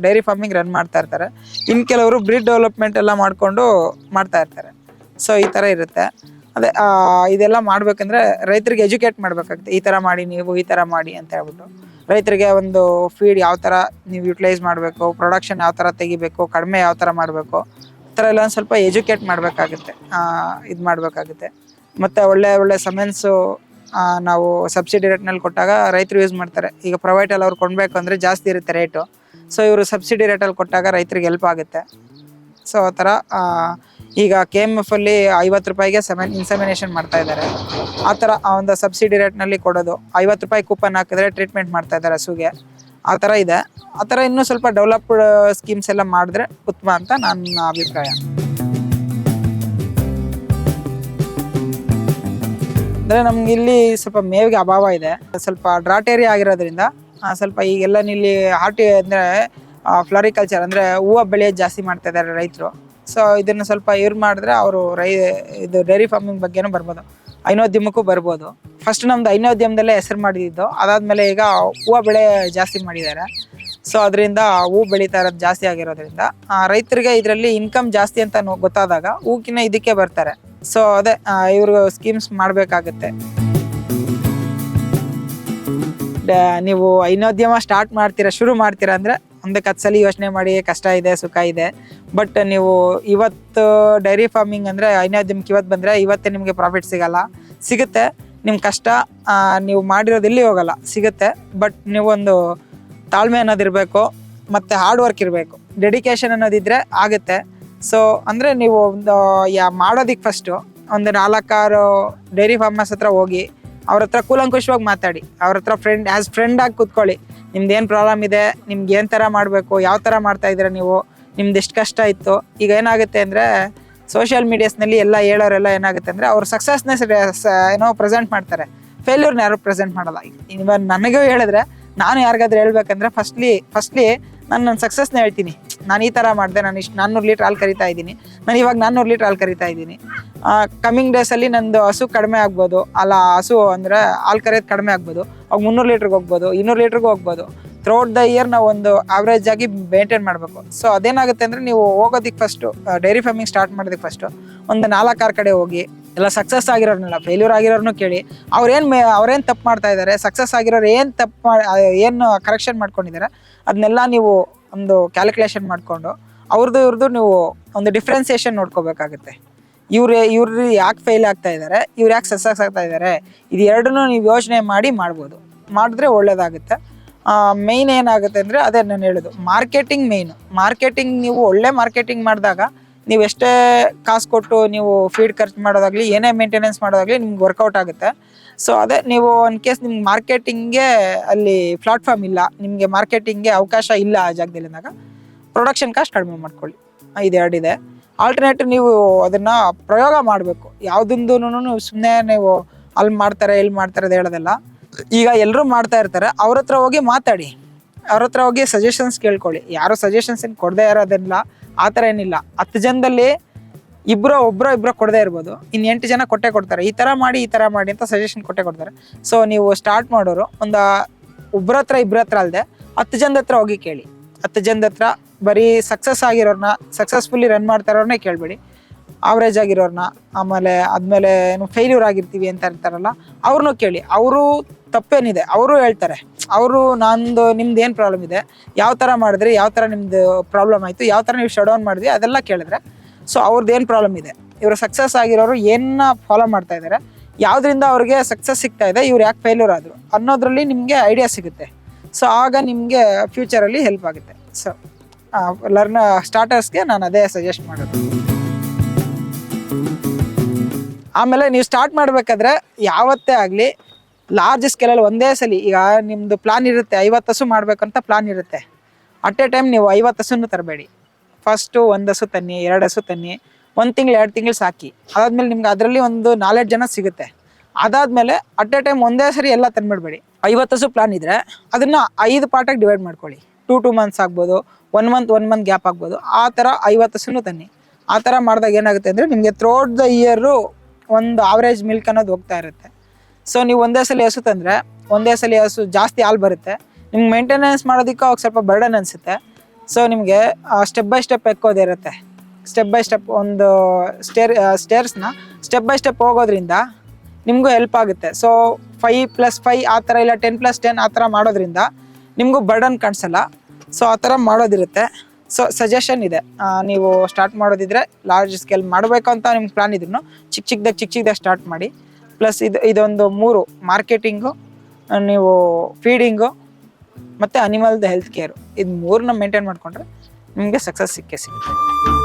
ಡೈರಿ ಫಾರ್ಮಿಂಗ್ ರನ್ ಮಾಡ್ತಾ ಇರ್ತಾರೆ. ಇನ್ನು ಕೆಲವರು ಬ್ರೀಡ್ ಡೆವಲಪ್ಮೆಂಟ್ ಎಲ್ಲ ಮಾಡಿಕೊಂಡು ಮಾಡ್ತಾ ಇರ್ತಾರೆ. ಸೊ ಈ ಥರ ಇರುತ್ತೆ. ಅದೇ ಇದೆಲ್ಲ ಮಾಡಬೇಕಂದ್ರೆ ರೈತರಿಗೆ ಎಜುಕೇಟ್ ಮಾಡಬೇಕಾಗುತ್ತೆ. ಈ ಥರ ಮಾಡಿ, ನೀವು ಈ ಥರ ಮಾಡಿ ಅಂತ ಹೇಳ್ಬಿಟ್ಟು ರೈತರಿಗೆ ಒಂದು ಫೀಡ್ ಯಾವ ಥರ ನೀವು ಯೂಟಿಲೈಸ್ ಮಾಡಬೇಕು, ಪ್ರೊಡಕ್ಷನ್ ಯಾವ ಥರ ತೆಗಿಬೇಕು, ಕಡಿಮೆ ಯಾವ ಥರ ಮಾಡಬೇಕು, ಈ ಥರ ಎಲ್ಲ ಒಂದು ಸ್ವಲ್ಪ ಎಜುಕೇಟ್ ಮಾಡಬೇಕಾಗುತ್ತೆ, ಇದು ಮಾಡಬೇಕಾಗುತ್ತೆ. ಮತ್ತು ಒಳ್ಳೆ ಸಮೆನ್ಸು ನಾವು ಸಬ್ಸಿಡಿ ರೇಟ್ನಲ್ಲಿ ಕೊಟ್ಟಾಗ ರೈತರು ಯೂಸ್ ಮಾಡ್ತಾರೆ. ಈಗ ಪ್ರೈವೇಟಲ್ಲಿ ಅವ್ರು ಕೊಡಬೇಕು ಅಂದರೆ ಜಾಸ್ತಿ ಇರುತ್ತೆ ರೇಟು. ಸೊ ಇವರು ಸಬ್ಸಿಡಿ ರೇಟಲ್ಲಿ ಕೊಟ್ಟಾಗ ರೈತರಿಗೆ ಹೆಲ್ಪ್ ಆಗುತ್ತೆ. ಸೊ ಆ ಥರ ಈಗ KMFಲ್ಲಿ 50 ರೂಪಾಯಿಗೆ ಇನ್ಸೆಮಿನೇಷನ್ ಮಾಡ್ತಾ ಇದ್ದಾರೆ. ಆ ಥರ ಒಂದು ಸಬ್ಸಿಡಿ ರೇಟ್ನಲ್ಲಿ ಕೊಡೋದು, 50 ರೂಪಾಯಿ ಕೂಪನ್ ಹಾಕಿದ್ರೆ ಟ್ರೀಟ್ಮೆಂಟ್ ಮಾಡ್ತಾ ಇದ್ದಾರೆ ಹಸುಗೆ. ಆ ಥರ ಇದೆ. ಆ ಥರ ಇನ್ನೂ ಸ್ವಲ್ಪ ಡೆವಲಪ್ಡ್ ಸ್ಕೀಮ್ಸ್ ಎಲ್ಲ ಮಾಡಿದ್ರೆ ಉತ್ತಮ ಅಂತ ನನ್ನ ಅಭಿಪ್ರಾಯ. ಅಂದರೆ ನಮ್ಗೆ ಇಲ್ಲಿ ಸ್ವಲ್ಪ ಮೇವಿಗೆ ಅಭಾವ ಇದೆ. ಸ್ವಲ್ಪ ಡ್ರಾಟ್ ಏರಿಯಾ ಆಗಿರೋದ್ರಿಂದ ಸ್ವಲ್ಪ ಈಗೆಲ್ಲ ಇಲ್ಲಿ ಅಂದರೆ ಫ್ಲರಿಕಲ್ಚರ್ ಅಂದರೆ ಹೂವು ಬೆಳೆಯೋದು ಜಾಸ್ತಿ ಮಾಡ್ತಾ ಇದ್ದಾರೆ ರೈತರು. ಸೊ ಇದನ್ನು ಸ್ವಲ್ಪ ಇವ್ರು ಮಾಡಿದ್ರೆ ಅವರು ಇದು ಡೈರಿ ಫಾರ್ಮಿಂಗ್ ಬಗ್ಗೆನೂ ಬರ್ಬೋದು, ಹೈನೋದ್ಯಮಕ್ಕೂ ಬರ್ಬೋದು. ಫಸ್ಟ್ ನಮ್ದು ಹೈನೋದ್ಯಮದಲ್ಲೇ ಹೆಸರು ಮಾಡಿದ್ದು, ಅದಾದ್ಮೇಲೆ ಈಗ ಹೂವು ಬೆಳೆ ಜಾಸ್ತಿ ಮಾಡಿದ್ದಾರೆ. ಸೊ ಅದರಿಂದ ಹೂ ಬೆಳೀತಾ ಇರೋದು ಜಾಸ್ತಿ ಆಗಿರೋದ್ರಿಂದ ರೈತರಿಗೆ ಇದರಲ್ಲಿ ಇನ್ಕಮ್ ಜಾಸ್ತಿ ಅಂತ ಗೊತ್ತಾದಾಗ ಹೂಕಿನ ಇದಕ್ಕೆ ಬರ್ತಾರೆ. ಸೊ ಅದೇ ಇವ್ರಿಗೆ ಸ್ಕೀಮ್ಸ್ ಮಾಡಬೇಕಾಗತ್ತೆ. ನೀವು ಹೈನೋದ್ಯಮ ಸ್ಟಾರ್ಟ್ ಮಾಡ್ತೀರಾ, ಶುರು ಮಾಡ್ತೀರಾ ಅಂದರೆ ಒಂದಕ್ಕೆ 10 ಸಲ ಯೋಚನೆ ಮಾಡಿ, ಕಷ್ಟ ಇದೆ ಸುಖ ಇದೆ. ಬಟ್ ನೀವು ಇವತ್ತು ಡೈರಿ ಫಾರ್ಮಿಂಗ್ ಅಂದರೆ ಹೈನೋದ್ಯಮಕ್ಕೆ ಇವತ್ತು ಬಂದರೆ ಇವತ್ತೇ ನಿಮಗೆ ಪ್ರಾಫಿಟ್ ಸಿಗುತ್ತೆ. ನಿಮ್ಮ ಕಷ್ಟ ನೀವು ಮಾಡಿರೋದು ಎಲ್ಲಿ ಹೋಗಲ್ಲ, ಸಿಗುತ್ತೆ. ಬಟ್ ನೀವೊಂದು ತಾಳ್ಮೆ ಅನ್ನೋದಿರಬೇಕು, ಮತ್ತು ಹಾರ್ಡ್ ವರ್ಕ್ ಇರಬೇಕು, ಡೆಡಿಕೇಶನ್ ಅನ್ನೋದಿದ್ರೆ ಆಗುತ್ತೆ. ಸೊ ಅಂದರೆ ನೀವು ಒಂದು ಮಾಡೋದಕ್ಕೆ ಫಸ್ಟು ಒಂದು 4-6 ಡೈರಿ ಫಾರ್ಮರ್ಸ್ ಹತ್ರ ಹೋಗಿ ಅವ್ರ ಹತ್ರ ಕೂಲಂಕುಷವಾಗಿ ಮಾತಾಡಿ, ಅವ್ರ ಹತ್ರ ಫ್ರೆಂಡ್ ಆಗಿ ಕೂತ್ಕೊಳ್ಳಿ. ನಿಮ್ದು ಏನು ಪ್ರಾಬ್ಲಮ್ ಇದೆ, ನಿಮ್ಗೆ ಏನು ಥರ ಮಾಡಬೇಕು, ಯಾವ ಥರ ಮಾಡ್ತಾ ಇದ್ದೀರಾ ನೀವು, ನಿಮ್ದು ಎಷ್ಟು ಕಷ್ಟ ಇತ್ತು. ಈಗ ಏನಾಗುತ್ತೆ ಅಂದರೆ ಸೋಷಿಯಲ್ ಮೀಡಿಯಾಸ್ನಲ್ಲಿ ಎಲ್ಲ ಹೇಳೋರೆಲ್ಲ ಏನಾಗುತ್ತೆ ಅಂದರೆ ಅವ್ರು ಸಕ್ಸಸ್ನೇ ಏನೋ ಪ್ರೆಸೆಂಟ್ ಮಾಡ್ತಾರೆ, ಫೇಲ್ಯೂರ್ನ ಯಾರು ಪ್ರೆಸೆಂಟ್ ಮಾಡಲ್ಲ. ಇವನ್ ನನಗೂ ಹೇಳಿದ್ರೆ ನಾನು ಯಾರಿಗಾದ್ರೂ ಹೇಳ್ಬೇಕಂದ್ರೆ ಫಸ್ಟ್ಲಿ ನನ್ನ ಸಕ್ಸಸ್ನ ಹೇಳ್ತೀನಿ. ನಾನು ಈ ಥರ ಮಾಡಿದೆ, ನಾನು ಇಷ್ಟು 400 ಲೀಟ್ರ್ ಹಾಲು ಕರಿತಾ ಇದ್ದೀನಿ, ನಾನು ಇವಾಗ 400 ಲೀಟ್ರ್ ಹಾಲು ಕರಿತಾ ಇದ್ದೀನಿ. ಕಮ್ಮಿಂಗ್ ಡೇಸಲ್ಲಿ ನಂದು ಹಸು ಕಡಿಮೆ ಆಗ್ಬೋದು, ಹಸು ಅಂದರೆ ಹಾಲು ಕರೆಯೋದು ಕಡಿಮೆ ಆಗ್ಬೋದು, ಅವಾಗ 300 ಲೀಟ್ರಿಗೆ ಹೋಗ್ಬೋದು, 200 ಲೀಟ್ರಿಗೆ ಹೋಗ್ಬೋದು. ಥ್ರೂಔಟ್ ದ ಇಯರ್ ನಾವು ಒಂದು ಆವ್ರೇಜ್ ಆಗಿ ಮೇಂಟೈನ್ ಮಾಡಬೇಕು. ಸೊ ಅದೇನಾಗುತ್ತೆ ಅಂದರೆ ನೀವು ಹೋಗೋದಕ್ಕೆ ಫಸ್ಟು ಡೈರಿ ಫಾರ್ಮಿಂಗ್ ಸ್ಟಾರ್ಟ್ ಮಾಡೋದಕ್ಕೆ ಫಸ್ಟು ಒಂದು 4-6 ಕಡೆ ಹೋಗಿ ಎಲ್ಲ ಸಕ್ಸಸ್ ಆಗಿರೋರ್ನೆಲ್ಲ, ಫೇಲ್ಯೂರ್ ಆಗಿರೋರ್ನು ಕೇಳಿ ಅವ್ರೇನು ತಪ್ಪು ಮಾಡ್ತಾ ಇದ್ದಾರೆ, ಸಕ್ಸಸ್ ಆಗಿರೋರು ಏನು ಕರೆಕ್ಷನ್ ಮಾಡ್ಕೊಂಡಿದ್ದಾರೆ ಅದನ್ನೆಲ್ಲ ನೀವು ಒಂದು ಕ್ಯಾಲ್ಕುಲೇಷನ್ ಮಾಡಿಕೊಂಡು ಇವ್ರದ್ದು ನೀವು ಒಂದು ಡಿಫ್ರೆನ್ಸಿಯೇಷನ್ ನೋಡ್ಕೋಬೇಕಾಗುತ್ತೆ. ಇವ್ರು ಯಾಕೆ ಫೇಲ್ ಆಗ್ತಾ ಇದ್ದಾರೆ, ಇವ್ರು ಯಾಕೆ ಸಕ್ಸಸ್ ಆಗ್ತಾ ಇದ್ದಾರೆ, ಇದು ಎರಡನ್ನೂ ನೀವು ಯೋಚನೆ ಮಾಡಿದ್ರೆ ಒಳ್ಳೇದಾಗುತ್ತೆ. ಮೇಯ್ನ್ ಏನಾಗುತ್ತೆ ಅಂದರೆ ಅದೇ ನಾನು ಹೇಳೋದು, ಮಾರ್ಕೆಟಿಂಗ್ ನೀವು ಒಳ್ಳೆ ಮಾರ್ಕೆಟಿಂಗ್ ಮಾಡಿದಾಗ ನೀವು ಎಷ್ಟೇ ಕಾಸು ಕೊಟ್ಟು ನೀವು ಫೀಡ್ ಖರ್ಚು ಮಾಡೋದಾಗಲಿ, ಏನೇ ಮೇಂಟೆನೆನ್ಸ್ ಮಾಡೋದಾಗಲಿ ನಿಮ್ಗೆ ವರ್ಕೌಟ್ ಆಗುತ್ತೆ. ಸೊ ಅದೇ ನೀವು ಇನ್ ಕೇಸ್ ನಿಮ್ಗೆ ಮಾರ್ಕೆಟಿಂಗ್ಗೆ ಅಲ್ಲಿ ಪ್ಲಾಟ್ಫಾರ್ಮ್ ಇಲ್ಲ, ನಿಮಗೆ ಮಾರ್ಕೆಟಿಂಗ್ಗೆ ಅವಕಾಶ ಇಲ್ಲ ಆ ಜಾಗದಲ್ಲಿ ಅಂದಾಗ ಪ್ರೊಡಕ್ಷನ್ ಕಾಸ್ಟ್ ಕಡಿಮೆ ಮಾಡ್ಕೊಳ್ಳಿ. ಇದೆರಡಿದೆ. ಆಲ್ಟರ್ನೇಟಿವ್ ನೀವು ಅದನ್ನು ಪ್ರಯೋಗ ಮಾಡಬೇಕು. ಯಾವುದೊಂದು ಸುಮ್ಮನೆ ನೀವು ಅಲ್ಲಿ ಮಾಡ್ತಾರೆ ಇಲ್ಲಿ ಮಾಡ್ತಾರೆ ಅದು ಹೇಳೋದಲ್ಲ. ಈಗ ಎಲ್ಲರೂ ಮಾಡ್ತಾ ಇರ್ತಾರೆ, ಅವ್ರ ಹತ್ರ ಹೋಗಿ ಮಾತಾಡಿ, ಅವ್ರ ಹತ್ರ ಹೋಗಿ ಸಜೆಷನ್ಸ್ ಕೇಳ್ಕೊಳ್ಳಿ. ಯಾರು ಸಜೆಷನ್ಸ್ ಏನು ಕೊಡದೇ ಇರೋದಿಲ್ಲ, ಆ ಥರ ಏನಿಲ್ಲ. 10 ಜನದಲ್ಲಿ ಒಬ್ಬರು ಕೊಡದೇ ಇರ್ಬೋದು, ಇನ್ನು 8 ಜನ ಕೊಡ್ತಾರೆ, ಈ ಥರ ಮಾಡಿ ಅಂತ ಸಜೆಷನ್ ಕೊಡ್ತಾರೆ. ಸೊ ನೀವು ಸ್ಟಾರ್ಟ್ ಮಾಡೋರು ಒಂದು ಇಬ್ಬರ ಹತ್ರ ಅಲ್ಲದೆ 10 ಜನದ ಹತ್ರ ಹೋಗಿ ಕೇಳಿ. 10 ಜನದ ಹತ್ರ ಬರೀ ಸಕ್ಸಸ್ಫುಲ್ಲಿ ರನ್ ಮಾಡ್ತಾ ಇರೋರ್ನೇ ಕೇಳಬೇಡಿ, ಆವ್ರೇಜ್ ಆಗಿರೋರ್ನ, ಆದ್ಮೇಲೆ ಏನು ಫೇಲ್ಯೂರ್ ಆಗಿರ್ತೀವಿ ಅಂತ ಇರ್ತಾರಲ್ಲ ಅವ್ರನ್ನೂ ಕೇಳಿ. ಅವರು ತಪ್ಪೇನಿದೆ ಅವರು ಹೇಳ್ತಾರೆ. ನಿಮ್ದು ಏನು ಪ್ರಾಬ್ಲಮ್ ಇದೆ, ಯಾವ ಥರ ಮಾಡಿದ್ರಿ, ಯಾವ ಥರ ನಿಮ್ದು ಪ್ರಾಬ್ಲಮ್ ಆಯಿತು, ಯಾವ ಥರ ನೀವು ಶಟ್ ಡೌನ್ ಮಾಡಿದ್ರಿ, ಅದೆಲ್ಲ ಕೇಳಿದ್ರೆ ಸೊ ಅವ್ರದ್ದು ಏನು ಪ್ರಾಬ್ಲಮ್ ಇದೆ, ಇವರು ಸಕ್ಸಸ್ ಆಗಿರೋರು ಏನನ್ನ ಫಾಲೋ ಮಾಡ್ತಾ ಇದ್ದಾರೆ, ಯಾವುದರಿಂದ ಅವ್ರಿಗೆ ಸಕ್ಸಸ್ ಸಿಗ್ತಾ ಇದೆ, ಇವ್ರು ಯಾಕೆ ಫೇಲ್ಯೂರ್ ಆದರು ಅನ್ನೋದ್ರಲ್ಲಿ ನಿಮಗೆ ಐಡಿಯಾ ಸಿಗುತ್ತೆ. ಸೊ ಆಗ ನಿಮಗೆ ಫ್ಯೂಚರಲ್ಲಿ ಹೆಲ್ಪ್ ಆಗುತ್ತೆ. ಸೊ ಸ್ಟಾರ್ಟರ್ಸ್ಗೆ ನಾನು ಅದೇ ಸಜೆಸ್ಟ್ ಮಾಡೋದು. ಆಮೇಲೆ ನೀವು ಸ್ಟಾರ್ಟ್ ಮಾಡಬೇಕಾದ್ರೆ ಯಾವತ್ತೇ ಆಗಲಿ ಲಾರ್ಜ್ ಸ್ಕೇಲಲ್ಲಿ ಒಂದೇ ಸಲ, ಈಗ ನಿಮ್ಮದು ಪ್ಲಾನ್ ಇರುತ್ತೆ 50 ಹಸು ಮಾಡಬೇಕಂತ ಪ್ಲಾನ್ ಇರುತ್ತೆ. ಅಟ್ ಎ ಟೈಮ್ ನೀವು 50 ಹಸುನೂ ತರಬೇಡಿ. ಫಸ್ಟು 1 ಹಸು ತನ್ನಿ, 2 ಹಸು ತನ್ನಿ, 1 ತಿಂಗಳು 2 ತಿಂಗಳು ಸಾಕಿ. ಅದಾದ್ಮೇಲೆ ನಿಮ್ಗೆ ಅದರಲ್ಲಿ ಒಂದು 4 ಜನ ಸಿಗುತ್ತೆ. ಅದಾದಮೇಲೆ ಅಟ್ ಎ ಟೈಮ್ ಒಂದೇ ಸರಿ ಎಲ್ಲ ತಂದುಬಿಡ್ಬೇಡಿ. 50 ಹಸು ಪ್ಲಾನ್ ಇದ್ದರೆ ಅದನ್ನು 5 ಪಾರ್ಟಾಗಿ ಡಿವೈಡ್ ಮಾಡ್ಕೊಳ್ಳಿ. 2 ಮಂತ್ಸ್ ಆಗ್ಬೋದು, 1 ಮಂತ್ ಗ್ಯಾಪ್ ಆಗ್ಬೋದು. ಆ ಥರ 50 ಹಸುನೂ ತನ್ನಿ. ಆ ಥರ ಮಾಡಿದಾಗ ಏನಾಗುತ್ತೆ ಅಂದರೆ ನಿಮಗೆ ಥ್ರೂಔಟ್ ದ ಇಯರು ಒಂದು ಆವ್ರೇಜ್ ಮಿಲ್ಕ್ ಅನ್ನೋದು ಹೋಗ್ತಾ ಇರುತ್ತೆ. ಸೊ ನೀವು ಒಂದೇ ಸಲ ಹಸು ತಂದರೆ ಒಂದೇ ಸಲ ಹಸು ಜಾಸ್ತಿ ಹಾಲು ಬರುತ್ತೆ. ನಿಮ್ಗೆ ಮೇಂಟೆನೆನ್ಸ್ ಮಾಡೋದಕ್ಕೆ ಅವಾಗ ಸ್ವಲ್ಪ ಬರ್ಡನ್ ಅನಿಸುತ್ತೆ. ಸೊ ನಿಮಗೆ ಸ್ಟೆಪ್ ಬೈ ಸ್ಟೆಪ್ ಎಕ್ಕೋದಿರುತ್ತೆ. ಸ್ಟೆಪ್ ಬೈ ಸ್ಟೆಪ್ ಒಂದು ಸ್ಟೇರ್ಸ್ನ ಸ್ಟೆಪ್ ಬೈ ಸ್ಟೆಪ್ ಹೋಗೋದ್ರಿಂದ ನಿಮಗೂ ಹೆಲ್ಪ್ ಆಗುತ್ತೆ. ಸೊ 5+5 ಆ ಥರ ಇಲ್ಲ 10+10 ಆ ಥರ ಮಾಡೋದ್ರಿಂದ ನಿಮಗೂ ಬರ್ಡನ್ ಕಾಣಿಸಲ್ಲ. ಸೊ ಆ ಥರ ಮಾಡೋದಿರುತ್ತೆ. ಸೊ ಸಜೆಷನ್ ಇದೆ, ನೀವು ಸ್ಟಾರ್ಟ್ ಮಾಡೋದಿದ್ರೆ ಲಾರ್ಜ್ ಸ್ಕೇಲ್ ಮಾಡಬೇಕು ಅಂತ ನಿಮ್ಗೆ ಪ್ಲಾನ್ ಇದ್ರು ಚಿಕ್ಕದಾಗಿ ಸ್ಟಾರ್ಟ್ ಮಾಡಿ. ಪ್ಲಸ್ ಇದೊಂದು 3 ಮಾರ್ಕೆಟಿಂಗು, ನೀವು ಫೀಡಿಂಗು ಮತ್ತು ಅನಿಮಲ್ದು ಹೆಲ್ತ್ ಕೇರು, ಇದು 3ನ ಮೇಂಟೈನ್ ಮಾಡಿಕೊಂಡ್ರೆ ನಿಮಗೆ ಸಕ್ಸಸ್ ಸಿಕ್ಕೇ ಸಿಗುತ್ತೆ.